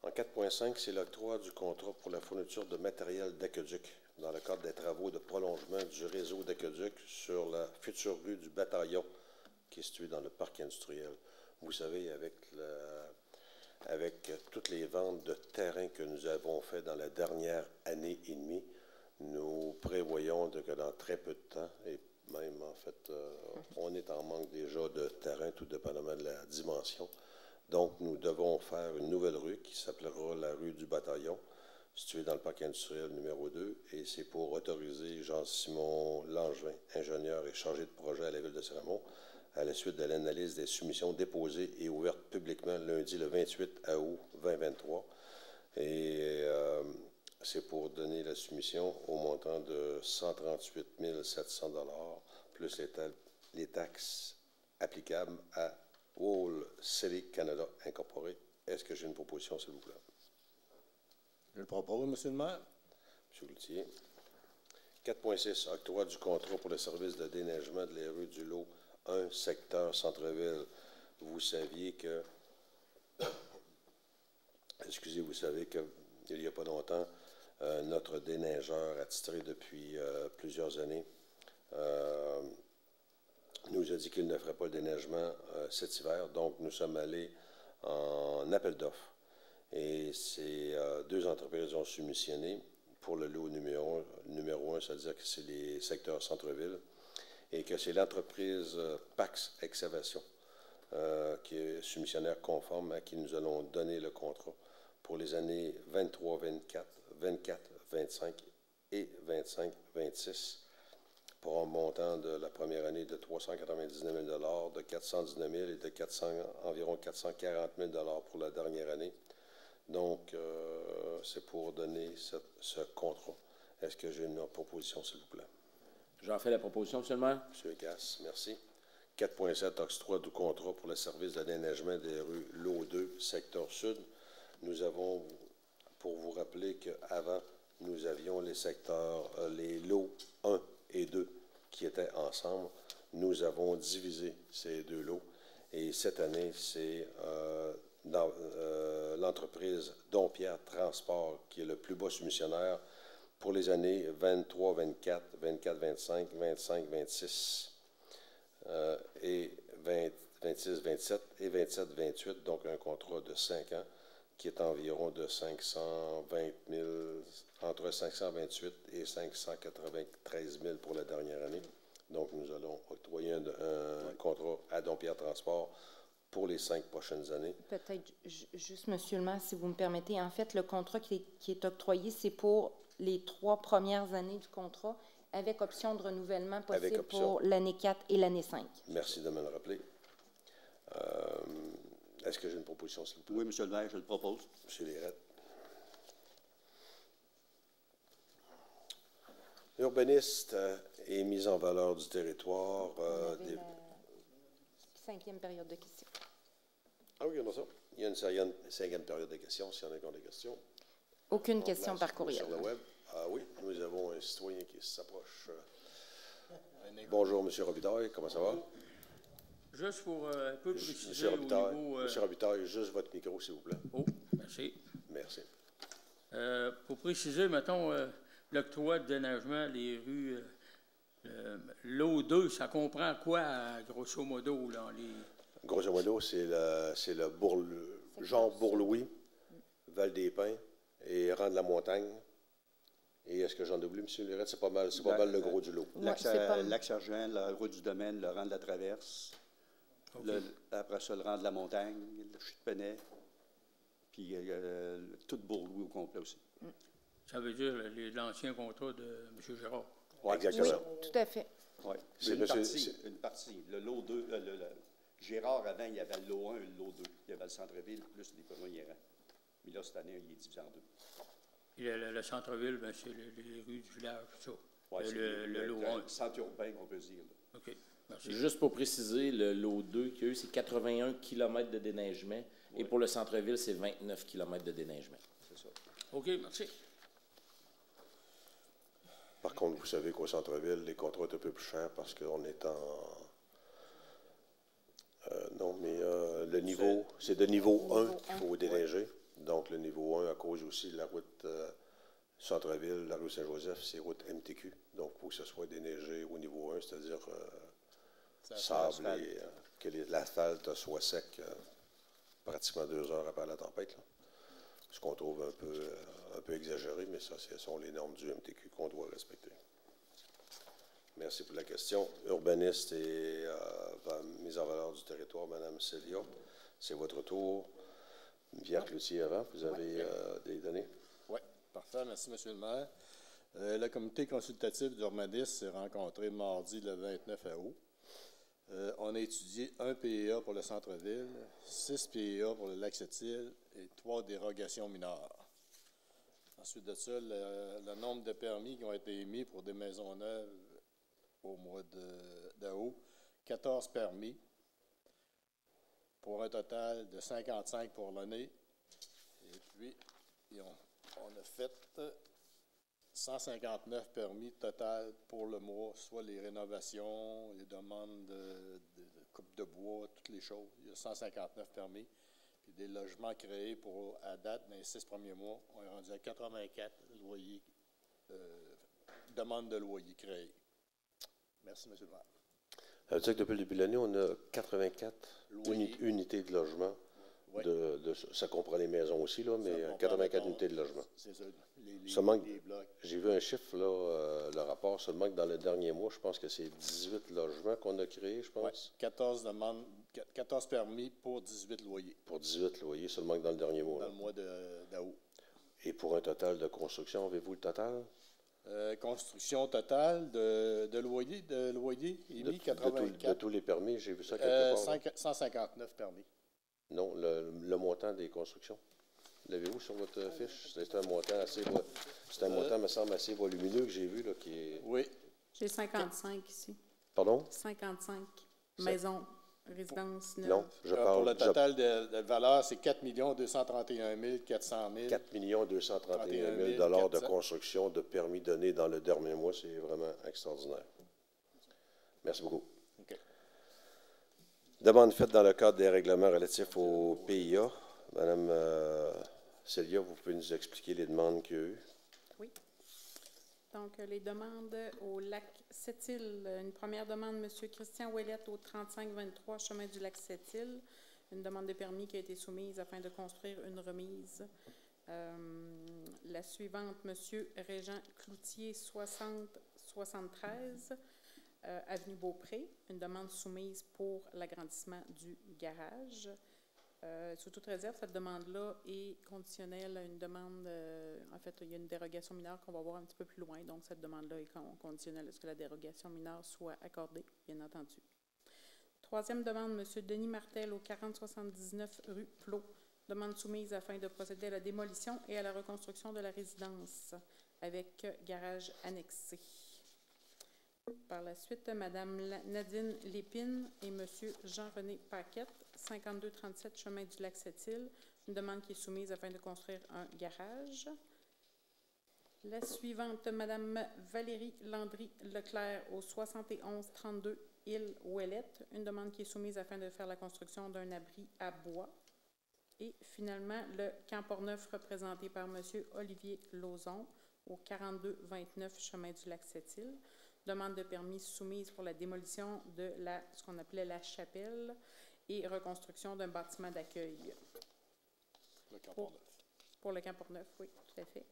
En 4.5, c'est l'octroi du contrat pour la fourniture de matériel d'aqueduc dans le cadre des travaux de prolongement du réseau d'aqueduc sur la future rue du Bataillon, qui est située dans le parc industriel. Vous savez, avec toutes les ventes de terrain que nous avons faites dans la dernière année et demie, nous prévoyons que dans très peu de temps, et même, en fait. On est en manque déjà de terrain, tout dépendamment de la dimension. Donc, nous devons faire une nouvelle rue qui s'appellera la rue du Bataillon, située dans le parc industriel numéro 2, et c'est pour autoriser Jean-Simon Langevin, ingénieur et chargé de projet à la ville de Saint-Raymond, à la suite de l'analyse des soumissions déposées et ouvertes publiquement lundi le 28 août 2023. Et c'est pour donner la soumission au montant de 138 700 $ plus les taxes applicables à Wall City Canada Incorporé. Est-ce que j'ai une proposition, s'il vous plaît? Je le propose, Monsieur le maire. M. Cloutier. 4.6, octroi du contrat pour le service de déneigement de la rue du Lot 1, secteur centre-ville. Vous saviez que... Excusez, vous savez qu'il n'y a pas longtemps, notre déneigeur attitré depuis plusieurs années nous a dit qu'il ne ferait pas le déneigement cet hiver. Donc, nous sommes allés en appel d'offres. Et ces deux entreprises ont soumissionné pour le lot numéro 1, c'est-à-dire que c'est les secteurs centre-ville, et que c'est l'entreprise Pax Excavation qui est soumissionnaire conforme à qui nous allons donner le contrat pour les années 23, 24, 24, 25 et 25, 26 pour un montant de la première année de 399 000 de 419 000 et de environ 440 000 pour la dernière année. Donc, c'est pour donner ce contrat. Est-ce que j'ai une proposition, s'il vous plaît? J'en fais la proposition, M. le maire. M. Gass, merci. 4.7, octroi du contrat pour le service de déneigement des rues Lot 2, secteur sud. Nous avons, pour vous rappeler qu'avant, nous avions les secteurs, les lots 1 et 2 qui étaient ensemble. Nous avons divisé ces deux lots. Et cette année, c'est dans l'entreprise Dompierre Transport qui est le plus bas soumissionnaire pour les années 23, 24, 24, 25, 25, 26 et 26, 27 et 27, 28. Donc, un contrat de 5 ans qui est environ de 520 000, entre 528 et 593 000 pour la dernière année. Donc, nous allons octroyer un contrat à Dompierre Transport pour les 5 prochaines années. Peut-être juste, Monsieur le maire, si vous me permettez. En fait, le contrat qui est octroyé, c'est pour les 3 premières années du contrat, avec option de renouvellement possible pour l'année 4 et l'année 5. Merci de me le rappeler. Est-ce que j'ai une proposition, s'il vous plaît? Oui, Monsieur le maire, je le propose. M. Lérette. Urbaniste et mise en valeur du territoire. La 5e période de questions. Ah oui, il y en a ça. Il y a une 5e période de questions, s'il y en a qui ont des questions. Aucune question par courriel. Sur le web. Ah oui, nous avons un citoyen qui s'approche. Bonjour, M. Robitaille, comment ça va? Juste pour un peu préciser au niveau... M. Robitaille, juste votre micro, s'il vous plaît. Oh, merci. Merci. Pour préciser, mettons, l'octroi de déneigement, les rues, l'O2, ça comprend quoi, grosso modo? Là, Grosso modo, c'est le Jean Bourlouis, Val-des-Pins et Rang de la Montagne. Et est-ce que j'en oublie, M. Lérette? C'est pas mal le gros du lot. Lac-Sergent, la route du domaine, le rang de la traverse. Okay. Après ça, le rang de la montagne, le chute de Penay, puis tout Bourlouis au complet aussi. Ça veut dire l'ancien contrat de M. Gérard. Oui, exactement. Oui, tout à fait. Oui. Une partie. Le lot 2, Gérard, avant, il y avait le lot 1 et le lot 2. Il y avait le centre-ville plus les premiers rangs. Mais là, cette année, il est divisé en deux. Et le centre-ville, ben, c'est les rues du village, tout ça. Oui, le lot 1. Le centre urbain, on peut dire. Là. OK. Merci. Juste pour préciser, le lot 2 qu'il y a eu, c'est 81 km de déneigement. Oui. Et pour le centre-ville, c'est 29 km de déneigement. C'est ça. OK, merci. Par contre, vous savez qu'au centre-ville, les contrats sont un peu plus chers parce qu'on est en... non, mais le niveau, c'est de niveau 1 qu'il faut déneiger. Donc, le niveau 1, à cause aussi de la route centre-ville, la rue Saint-Joseph, c'est route MTQ. Donc, il faut que ce soit déneigé au niveau 1, c'est-à-dire sable et que l'asphalte soit sec pratiquement 2 heures après la tempête. Là. Ce qu'on trouve un peu exagéré, mais ça, ce sont les normes du MTQ qu'on doit respecter. Merci pour la question. Urbaniste et mise en valeur du territoire, Mme Celia. C'est votre tour. Pierre Cloutier avant, vous avez des données? Oui, parfait. Merci, M. le maire. Le comité consultatif d'urbanisme s'est rencontré mardi le 29 août. On a étudié un PEA pour le centre-ville, 6 PEA pour le Lac-Sept-Îles et 3 dérogations mineures. Ensuite de ça, le nombre de permis qui ont été émis pour des maisons neuves au mois d'août, 14 permis, pour un total de 55 pour l'année. Et puis, on a fait 159 permis total pour le mois, soit les rénovations, les demandes de coupe de bois, toutes les choses. Il y a 159 permis. Puis des logements créés pour, à date, dans les 6 premiers mois, on est rendu à 84 loyers, demandes de loyers créées. Merci, M. le maire. Ça veut dire que depuis le début de l'année, on a 84 unités de logement. Oui. Ça comprend les maisons aussi, là, mais 84 unités de logement. C'est ça, les blocs. J'ai vu un chiffre, là, le rapport, seulement que dans le dernier mois, je pense que c'est 18 logements qu'on a créés, je pense. Oui, 14 permis pour 18 loyers. Pour 18 loyers, seulement que dans le dernier mois. Dans le mois d'août. Et pour un total de construction, avez-vous le total? Construction totale de loyers émis 84. De tous les permis, j'ai vu ça quelque part. 159 permis. Non, le montant des constructions. L'avez-vous sur votre fiche? C'est un montant me semble, assez volumineux que j'ai vu, là, qui est... Oui. J'ai 55 ici. Pardon? 55 maisons, résidences neuves. Non, je parle... Pour le total de valeur, c'est 4 231 400 000. 4 231 000 de construction de permis donnés dans le dernier mois. C'est vraiment extraordinaire. Merci beaucoup. Okay. Demande faite dans le cadre des règlements relatifs au PIA. Madame Celia, vous pouvez nous expliquer les demandes qu'il y a eu? Oui. Donc, les demandes au Lac-Sept-Îles. Une première demande, M. Christian Ouellette, au 3523 chemin du Lac-Sept-Îles. Une demande de permis qui a été soumise afin de construire une remise. La suivante, M. Régent Cloutier, 6073, avenue Beaupré. Une demande soumise pour l'agrandissement du garage. Sous toute réserve, cette demande-là est conditionnelle à une demande, en fait, il y a une dérogation mineure qu'on va voir un petit peu plus loin, donc cette demande-là est conditionnelle à ce que la dérogation mineure soit accordée, bien entendu. Troisième demande, M. Denis Martel, au 4079 rue Plot. Demande soumise afin de procéder à la démolition et à la reconstruction de la résidence avec garage annexé. Par la suite, Mme Nadine Lépine et M. Jean-René Paquette, 5237 chemin du Lac-Sept-Îles, une demande qui est soumise afin de construire un garage. La suivante, Mme Valérie Landry-Leclerc, au 7132 île Ouellette, une demande qui est soumise afin de faire la construction d'un abri à bois. Et finalement, le Camp Portneuf, représenté par M. Olivier Lauzon, au 4229 chemin du Lac-Sept-Îles. Demande de permis soumise pour la démolition de ce qu'on appelait la chapelle et reconstruction d'un bâtiment d'accueil. Le Camp Portneuf. Pour le Camp Portneuf, oui, tout à fait.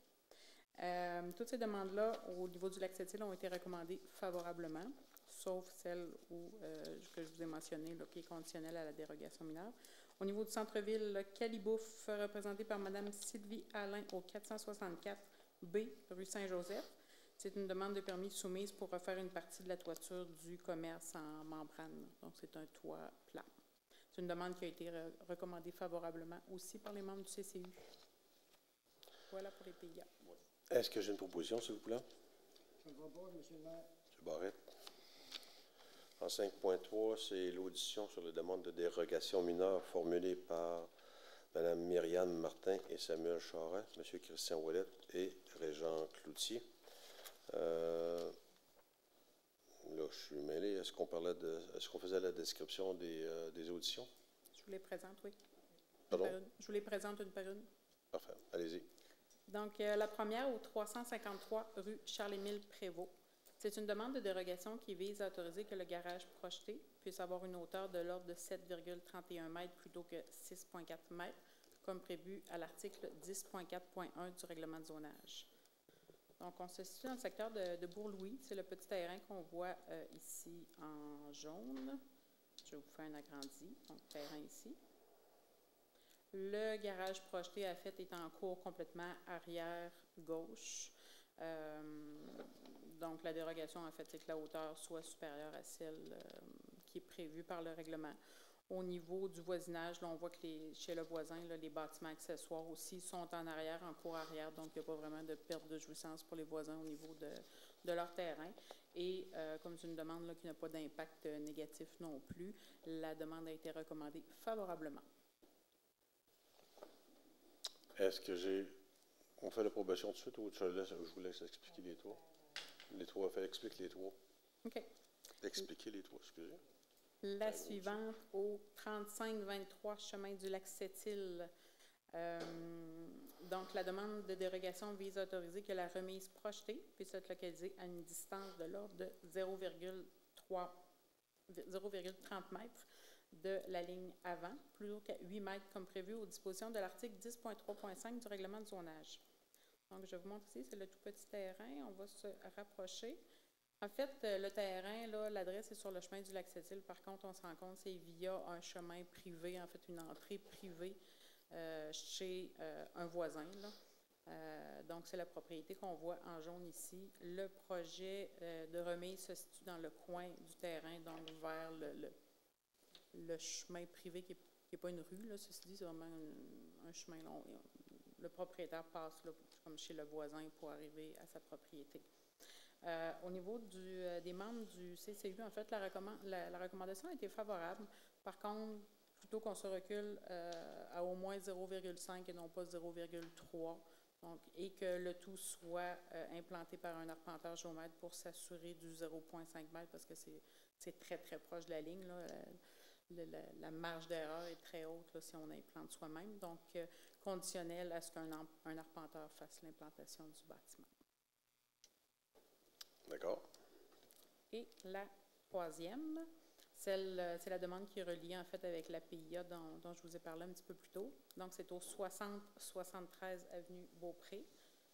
Toutes ces demandes-là, au niveau du Lac-Sept-Îles, ont été recommandées favorablement, sauf celle que je vous ai mentionnée, qui est conditionnelle à la dérogation mineure. Au niveau du centre-ville, le Calibouf, représenté par Mme Sylvie Alain, au 464B, rue Saint-Joseph. C'est une demande de permis soumise pour refaire une partie de la toiture du commerce en membrane. Donc, c'est un toit plat. C'est une demande qui a été recommandée favorablement aussi par les membres du CCU. Voilà pour les PIA. Est-ce que j'ai une proposition, s'il vous plaît? Je ne vois pas, M. le maire. M. Barrette. En 5.3, c'est l'audition sur les demandes de dérogation mineure formulées par Mme Myriam Martin et Samuel Charest, M. Christian Ouellette et Régent Cloutier. Là, je suis mêlé. Est-ce qu'on faisait la description des auditions? Je vous les présente, oui. Pardon? Je vous les présente une par une. Parfait. Allez-y. Donc, la première au 353 rue Charles-Émile Prévost. C'est une demande de dérogation qui vise à autoriser que le garage projeté puisse avoir une hauteur de l'ordre de 7,31 mètres plutôt que 6,4 mètres, comme prévu à l'article 10.4.1 du règlement de zonage. Donc, on se situe dans le secteur de Bourg-Louis. C'est le petit terrain qu'on voit ici en jaune. Je vais vous faire un agrandi, donc terrain ici. Le garage projeté, en fait, est en cours complètement arrière-gauche. Donc, la dérogation, en fait, c'est que la hauteur soit supérieure à celle qui est prévue par le règlement. Au niveau du voisinage, là, on voit que chez le voisin, là, les bâtiments accessoires aussi sont en arrière, en cour arrière, donc il n'y a pas vraiment de perte de jouissance pour les voisins au niveau de leur terrain. Et comme c'est une demande là, qui n'a pas d'impact négatif non plus, la demande a été recommandée favorablement. Est-ce que on fait l'approbation tout de suite ou je vous laisse expliquer les trois? Les trois, explique les trois. OK. Expliquer les trois, excusez. La suivante, au 3523 chemin du lac Sept-Îles. Donc, la demande de dérogation vise à autoriser que la remise projetée puisse être localisée à une distance de l'ordre de 0,30 mètres de la ligne avant, plutôt qu'à 8 mètres comme prévu aux dispositions de l'article 10.3.5 du règlement de zonage. Donc, je vous montre ici, c'est le tout petit terrain. On va se rapprocher. En fait, le terrain, là, l'adresse est sur le chemin du lac Sept-Îles. Par contre, on se rend compte que c'est via un chemin privé, en fait, une entrée privée chez un voisin. Là. Donc, c'est la propriété qu'on voit en jaune ici. Le projet de remise se situe dans le coin du terrain, donc vers le chemin privé qui n'est pas une rue. Là. Ceci dit, c'est vraiment un chemin long. Le propriétaire passe là, comme chez le voisin pour arriver à sa propriété. Au niveau des membres du CCU, en fait, la recommandation a été favorable. Par contre, plutôt qu'on se recule à au moins 0,5 et non pas 0,3, et que le tout soit implanté par un arpenteur géomètre pour s'assurer du 0,5 m parce que c'est très, très proche de la ligne. Là. La marge d'erreur est très haute là, si on implante soi-même. Donc, conditionnel à ce qu'un arpenteur fasse l'implantation du bâtiment. D'accord. Et la troisième, c'est la demande qui est reliée en fait avec la PIA dont je vous ai parlé un petit peu plus tôt. Donc, c'est au 60-73 avenue Beaupré.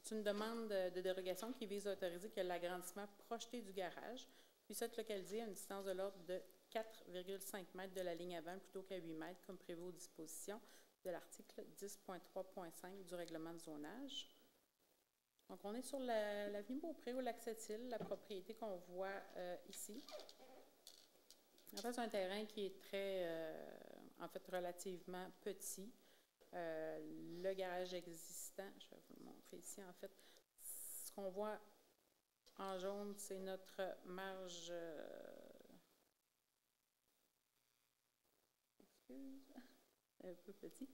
C'est une demande de dérogation qui vise à autoriser que l'agrandissement projeté du garage puisse être localisé à une distance de l'ordre de 4,5 mètres de la ligne avant plutôt qu'à 8 mètres, comme prévu aux dispositions de l'article 10.3.5 du règlement de zonage. Donc, on est sur l'avenue Beaupré au lac Sept-Îles, la propriété qu'on voit ici. En fait, c'est un terrain qui est en fait, relativement petit. Le garage existant, je vais vous le montrer ici, en fait, ce qu'on voit en jaune, c'est notre marge... un peu petit.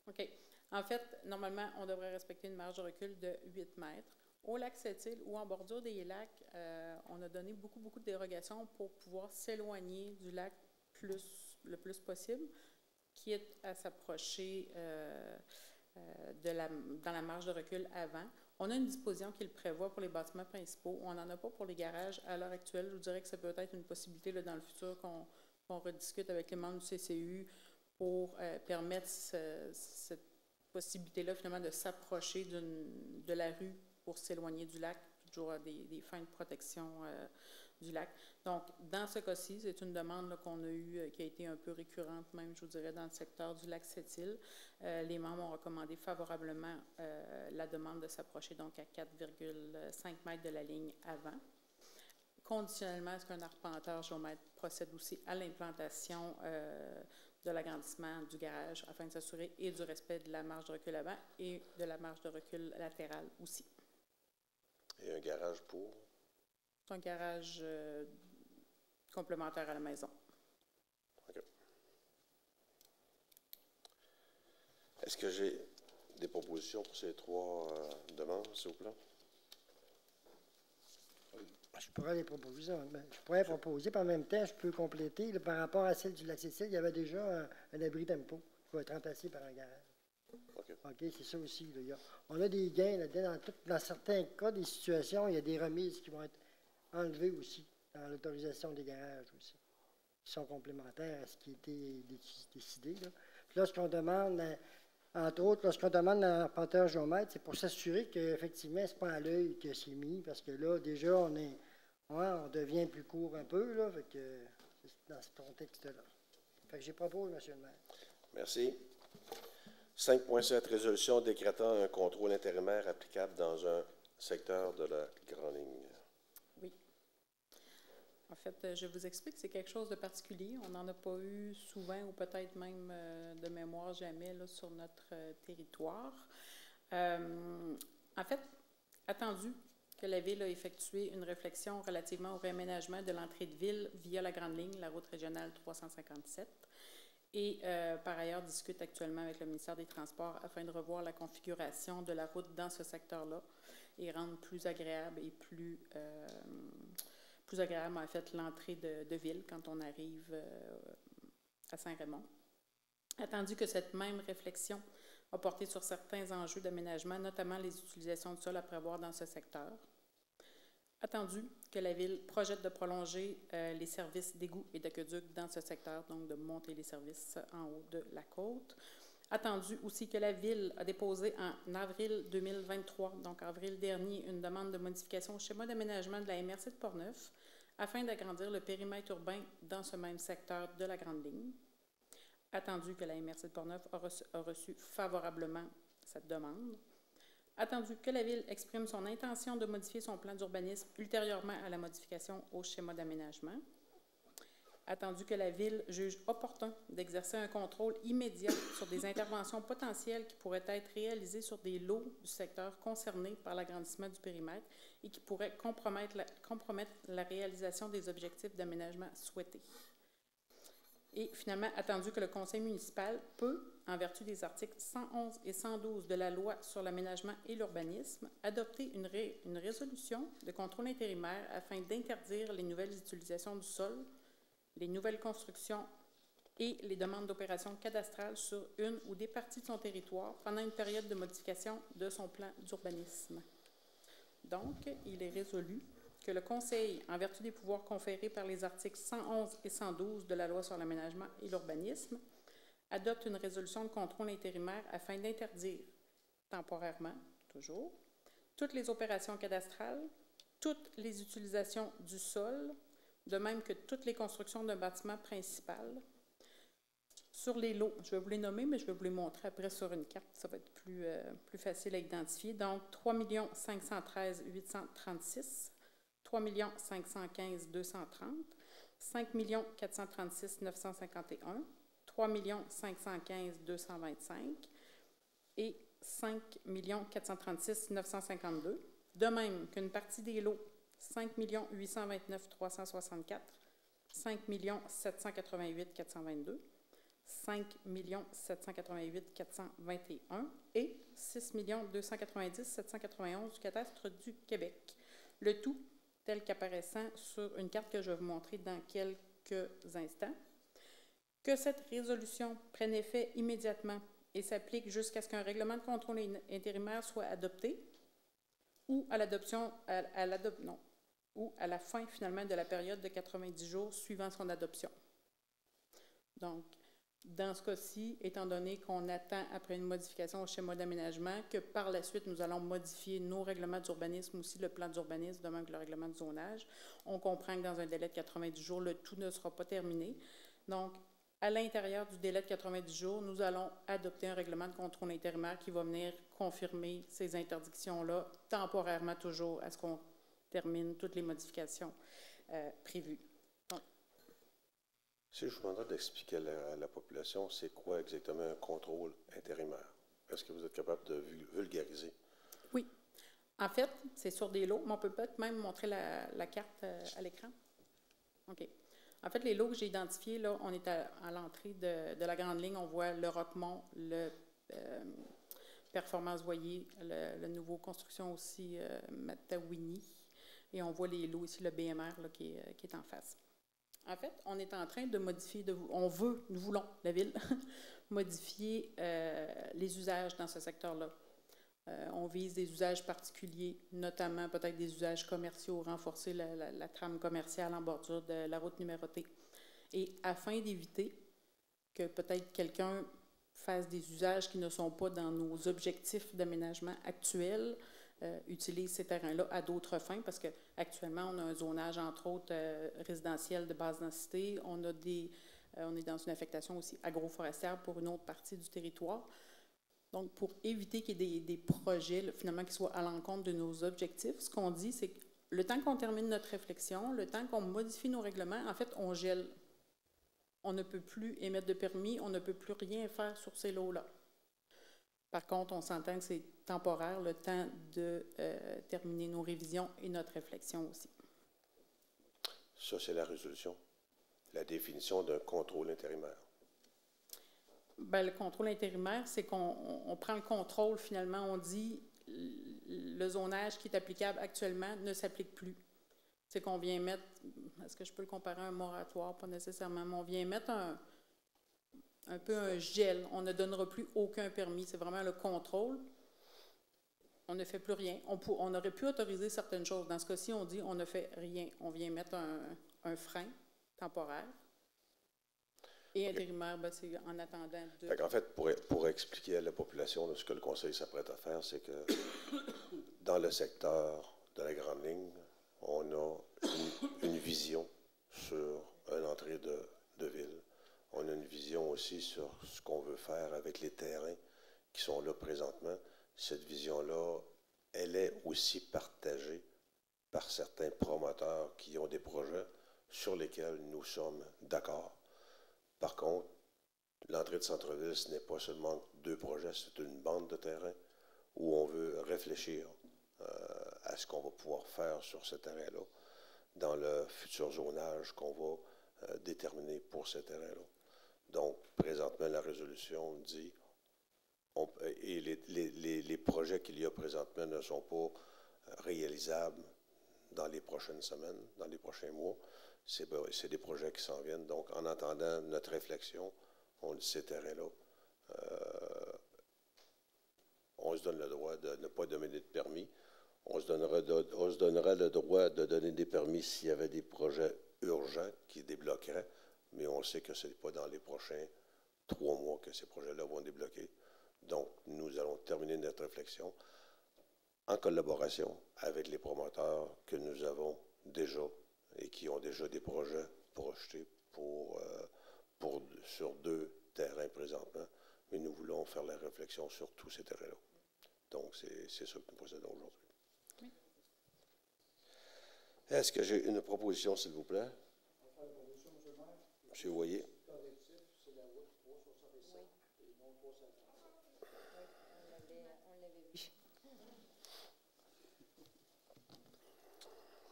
OK. En fait, normalement, on devrait respecter une marge de recul de 8 mètres. Au lac Sept-Îles ou en bordure des lacs, on a donné beaucoup de dérogations pour pouvoir s'éloigner du lac le plus possible, quitte à s'approcher dans la marge de recul avant. On a une disposition qui le prévoit pour les bâtiments principaux. On n'en a pas pour les garages à l'heure actuelle. Je vous dirais que ça peut être une possibilité là, dans le futur qu'on rediscute avec les membres du CCU pour permettre cette possibilité-là, finalement, de s'approcher de la rue pour s'éloigner du lac, toujours à des fins de protection du lac. Donc, dans ce cas-ci, c'est une demande qu'on a eue qui a été un peu récurrente, même, je vous dirais, dans le secteur du lac Sept-Îles. Les membres ont recommandé favorablement la demande de s'approcher donc à 4,5 mètres de la ligne avant. Conditionnellement, à ce qu'un arpenteur géomètre procède aussi à l'implantation de l'agrandissement du garage afin de s'assurer et du respect de la marge de recul avant et de la marge de recul latérale aussi. Et un garage pour? C'est un garage complémentaire à la maison. OK. Est-ce que j'ai des propositions pour ces trois demandes, s'il vous plaît? Je pourrais les proposer. Je pourrais proposer, puis en même temps, je peux compléter. Là, par rapport à celle du lac Sept-Îles, il y avait déjà un abri tempo qui va être remplacé par un garage. OK, c'est ça aussi. Là. On a des gains là-dedans. Dans certains cas, des situations, il y a des remises qui vont être enlevées aussi dans l'autorisation des garages aussi, qui sont complémentaires à ce qui a été décidé. Là. Puis là, ce qu'on demande Entre autres, lorsqu'on demande un arpenteur géomètre, c'est pour s'assurer qu'effectivement, ce n'est pas à l'œil que c'est mis, parce que là, déjà, on devient plus court un peu, là, fait que c'est dans ce contexte-là. Fait que j'ai propose, M. le maire. Merci. 5.7, résolution décrétant un contrôle intérimaire applicable dans un secteur de la Grande Ligne. Oui. En fait, je vous explique, c'est quelque chose de particulier. On n'en a pas eu souvent ou peut-être même de mémoire jamais là, sur notre territoire. En fait, attendu que la Ville a effectué une réflexion relativement au réaménagement de l'entrée de ville via la Grande Ligne, la route régionale 357, et par ailleurs discute actuellement avec le ministère des Transports afin de revoir la configuration de la route dans ce secteur-là et rendre plus agréable et plus agréable, en fait, l'entrée de ville quand on arrive à Saint-Raymond. Attendu que cette même réflexion a porté sur certains enjeux d'aménagement, notamment les utilisations de sol à prévoir dans ce secteur. Attendu que la Ville projette de prolonger les services d'égouts et d'aqueducs dans ce secteur, donc de monter les services en haut de la côte. Attendu aussi que la Ville a déposé en avril 2023, donc avril dernier, une demande de modification au schéma d'aménagement de la MRC de Portneuf afin d'agrandir le périmètre urbain dans ce même secteur de la Grande Ligne. Attendu que la MRC de Portneuf a reçu favorablement cette demande. Attendu que la Ville exprime son intention de modifier son plan d'urbanisme ultérieurement à la modification au schéma d'aménagement. Attendu que la Ville juge opportun d'exercer un contrôle immédiat sur des interventions potentielles qui pourraient être réalisées sur des lots du secteur concernés par l'agrandissement du périmètre et qui pourraient compromettre la réalisation des objectifs d'aménagement souhaités. Et finalement, attendu que le Conseil municipal peut, en vertu des articles 111 et 112 de la Loi sur l'aménagement et l'urbanisme, adopter une résolution de contrôle intérimaire afin d'interdire les nouvelles utilisations du sol, les nouvelles constructions et les demandes d'opérations cadastrales sur une ou des parties de son territoire pendant une période de modification de son plan d'urbanisme. Donc, il est résolu que le Conseil, en vertu des pouvoirs conférés par les articles 111 et 112 de la Loi sur l'aménagement et l'urbanisme, adopte une résolution de contrôle intérimaire afin d'interdire, temporairement, toujours, toutes les opérations cadastrales, toutes les utilisations du sol, de même que toutes les constructions d'un bâtiment principal. Sur les lots, je vais vous les nommer, mais je vais vous les montrer après sur une carte. Ça va être plus facile à identifier. Donc, 3 513 836, 3 515 230, 5 436 951, 3 515 225 et 5 436 952. De même qu'une partie des lots 5 829 364, 5 788 422, 5 788 421 et 6 290 791 du cadastre du Québec. Le tout tel qu'apparaissant sur une carte que je vais vous montrer dans quelques instants. Que cette résolution prenne effet immédiatement et s'applique jusqu'à ce qu'un règlement de contrôle intérimaire soit adopté ou à l'adoption, ou à la fin finalement de la période de 90 jours suivant son adoption. Donc, dans ce cas-ci, étant donné qu'on attend après une modification au schéma d'aménagement, que par la suite, nous allons modifier nos règlements d'urbanisme, aussi le plan d'urbanisme, de même que le règlement de zonage, on comprend que dans un délai de 90 jours, le tout ne sera pas terminé. Donc, à l'intérieur du délai de 90 jours, nous allons adopter un règlement de contrôle intérimaire qui va venir confirmer ces interdictions-là, temporairement toujours, à ce qu'on termine toutes les modifications prévues. Donc, si je vous demanderais d'expliquer à la population, c'est quoi exactement un contrôle intérimaire? Est-ce que vous êtes capable de vulgariser? Oui. En fait, c'est sur des lots, mais on peut peut-être même montrer la carte à l'écran. OK. En fait, les lots que j'ai identifiés, là, on est à l'entrée de la Grande Ligne. On voit le Roquemont, le Performance Voyer, le nouveau construction aussi, Matawini. Et on voit les lots ici, le BMR là, qui est en face. En fait, on est en train de modifier, nous voulons, la Ville, modifier les usages dans ce secteur-là. On vise des usages particuliers, notamment peut-être des usages commerciaux, renforcer la trame commerciale en bordure de la route numérotée. Et afin d'éviter que peut-être quelqu'un fassent des usages qui ne sont pas dans nos objectifs d'aménagement actuels, utilisent ces terrains-là à d'autres fins, parce qu'actuellement, on a un zonage, entre autres, résidentiel de basse densité. On est dans une affectation aussi agroforestière pour une autre partie du territoire. Donc, pour éviter qu'il y ait des projets, là, finalement, qui soient à l'encontre de nos objectifs, ce qu'on dit, c'est que le temps qu'on termine notre réflexion, le temps qu'on modifie nos règlements, en fait, on gèle. On ne peut plus émettre de permis, on ne peut plus rien faire sur ces lots-là. Par contre, on s'entend que c'est temporaire, le temps de terminer nos révisions et notre réflexion aussi. Ça, c'est la résolution. La définition d'un contrôle intérimaire. Bien, le contrôle intérimaire, c'est qu'on prend le contrôle, finalement, on dit le zonage qui est applicable actuellement ne s'applique plus. C'est qu'on vient mettre, est-ce que je peux le comparer à un moratoire? Pas nécessairement, mais on vient mettre un peu un gel. On ne donnera plus aucun permis. C'est vraiment le contrôle. On ne fait plus rien. On aurait pu autoriser certaines choses. Dans ce cas-ci, on dit on ne fait rien. On vient mettre un frein temporaire. Et intérimaire, ben, c'est en attendant de... En fait, pour expliquer à la population ce que le Conseil s'apprête à faire, c'est que dans le secteur de la Grande Ligne, on a une vision sur une entrée de ville. On a une vision aussi sur ce qu'on veut faire avec les terrains qui sont là présentement. Cette vision-là, elle est aussi partagée par certains promoteurs qui ont des projets sur lesquels nous sommes d'accord. Par contre, l'entrée de centre-ville, ce n'est pas seulement 2 projets, c'est une bande de terrain où on veut réfléchir à ce qu'on va pouvoir faire sur ce terrain-là dans le futur zonage qu'on va déterminer pour ce terrain-là. Donc, présentement, la résolution dit, et les projets qu'il y a présentement ne sont pas réalisables dans les prochaines semaines, dans les prochains mois. C'est des projets qui s'en viennent. Donc, en entendant notre réflexion, on dit ces terrains-là, on se donne le droit de ne pas donner de permis. On se donnera le droit de donner des permis s'il y avait des projets urgents qui débloqueraient, mais on sait que ce n'est pas dans les prochains 3 mois que ces projets-là vont débloquer. Donc, nous allons terminer notre réflexion en collaboration avec les promoteurs que nous avons déjà et qui ont déjà des projets projetés sur 2 terrains présentement. Mais nous voulons faire la réflexion sur tous ces terrains-là. Donc, c'est ça que nous procédons aujourd'hui. Oui. Est-ce que j'ai une proposition, s'il vous plaît? Monsieur Voyer.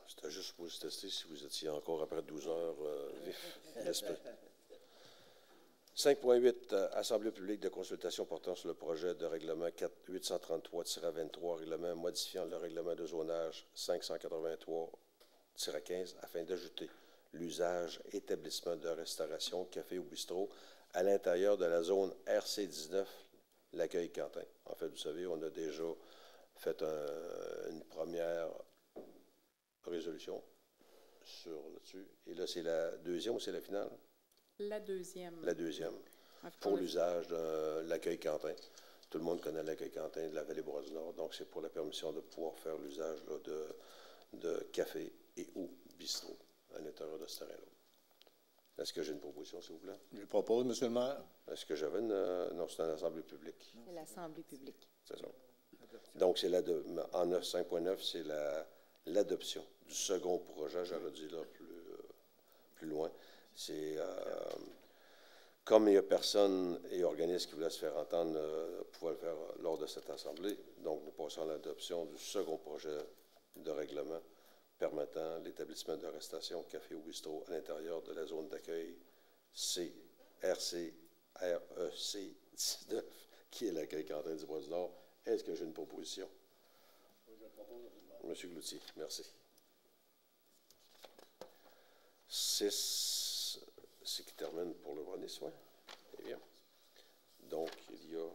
C'était juste pour vous tester si vous étiez encore après 12 heures vif d'esprit. 5.8, Assemblée publique de consultation portant sur le projet de règlement 833-23, règlement modifiant le règlement de zonage 583-15 afin d'ajouter l'usage établissement de restauration, café ou bistrot à l'intérieur de la zone RC19, l'accueil Quentin. En fait, vous savez, on a déjà fait une première résolution là-dessus. Et là, c'est la deuxième ou c'est la finale? La deuxième. La deuxième. Pour l'usage de l'accueil Quentin. Tout le monde connaît l'accueil Quentin de la Vallée-Brosse-Nord. Donc, c'est pour la permission de pouvoir faire l'usage de café et ou bistrot à l'intérieur de ce terrain-là. Est-ce que j'ai une proposition, s'il vous plaît? Je propose, M. le maire. Est-ce que j'avais une... Non, c'est une assemblée publique. C'est l'assemblée publique. C'est ça. Donc, c'est en 5.9, c'est l'adoption du second projet, j'aurais dit là plus loin. C'est comme il n'y a personne et organisme qui voulait se faire entendre, pouvoir le faire lors de cette assemblée. Donc, nous passons à l'adoption du second projet de règlement permettant l'établissement de restauration, café ou bistrot à l'intérieur de la zone d'accueil REC 19, qui est l'accueil Quentin du Bois-du-Nord. Est-ce que j'ai une proposition? Je propose. Monsieur Cloutier, merci. 6, c'est qui termine pour le premier soin. Eh bien. Donc, il y a...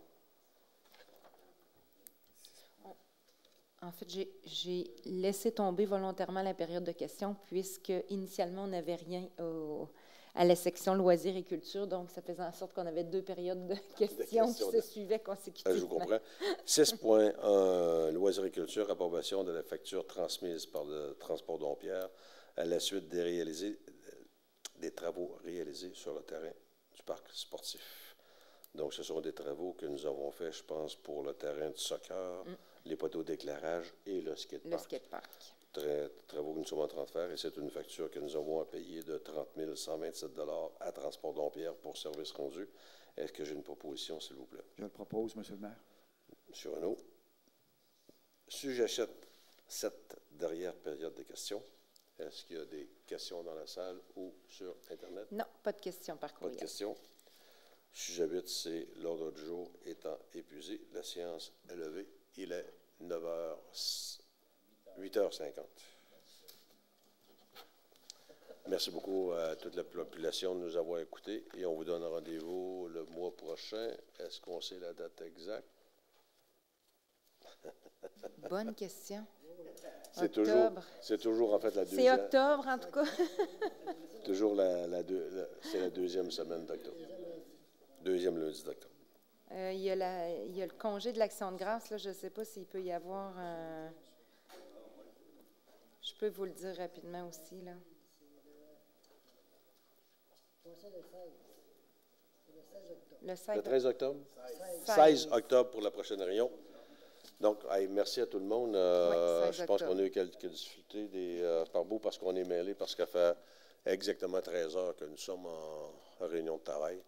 En fait, j'ai laissé tomber volontairement la période de questions puisque initialement, on n'avait rien à la section loisirs et culture. Donc, ça faisait en sorte qu'on avait 2 périodes de questions qui se suivaient consécutivement. Je vous comprends. 6.1, loisirs et culture, approbation de la facture transmise par le Transport Dompierre à la suite des travaux réalisés sur le terrain du parc sportif. Donc, ce sont des travaux que nous avons faits, je pense, pour le terrain de soccer, les poteaux d'éclairage et le skatepark. Le skatepark. Travaux que nous sommes en train de faire, et c'est une facture que nous avons à payer de 30 127 $ à Transport Dompierre pour service rendu. Est-ce que j'ai une proposition, s'il vous plaît? Je le propose, M. le maire. M. Renaud. Sujet 7, dernière période de questions. Est-ce qu'il y a des questions dans la salle ou sur Internet? Non, pas de questions par courriel. Pas de questions. Sujet 8, c'est l'ordre du jour étant épuisé. La séance est levée. Il est 8h50. Merci beaucoup à toute la population de nous avoir écoutés et on vous donne rendez-vous le mois prochain. Est-ce qu'on sait la date exacte? Bonne question. C'est toujours en fait la deuxième. C'est octobre, en tout cas. Toujours c'est la deuxième semaine d'octobre. Deuxième lundi d'octobre. Il y a le congé de l'Action de grâce. Là, je ne sais pas s'il peut y avoir un... Je peux vous le dire rapidement aussi, là. Le 13 octobre? 16 octobre pour la prochaine réunion. Donc, merci à tout le monde. Je pense qu'on a eu quelques difficultés par bout parce qu'on est mêlés, parce qu'à fait exactement 13 heures que nous sommes en réunion de travail.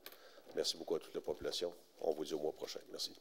Merci beaucoup à toute la population. On vous dit au mois prochain. Merci.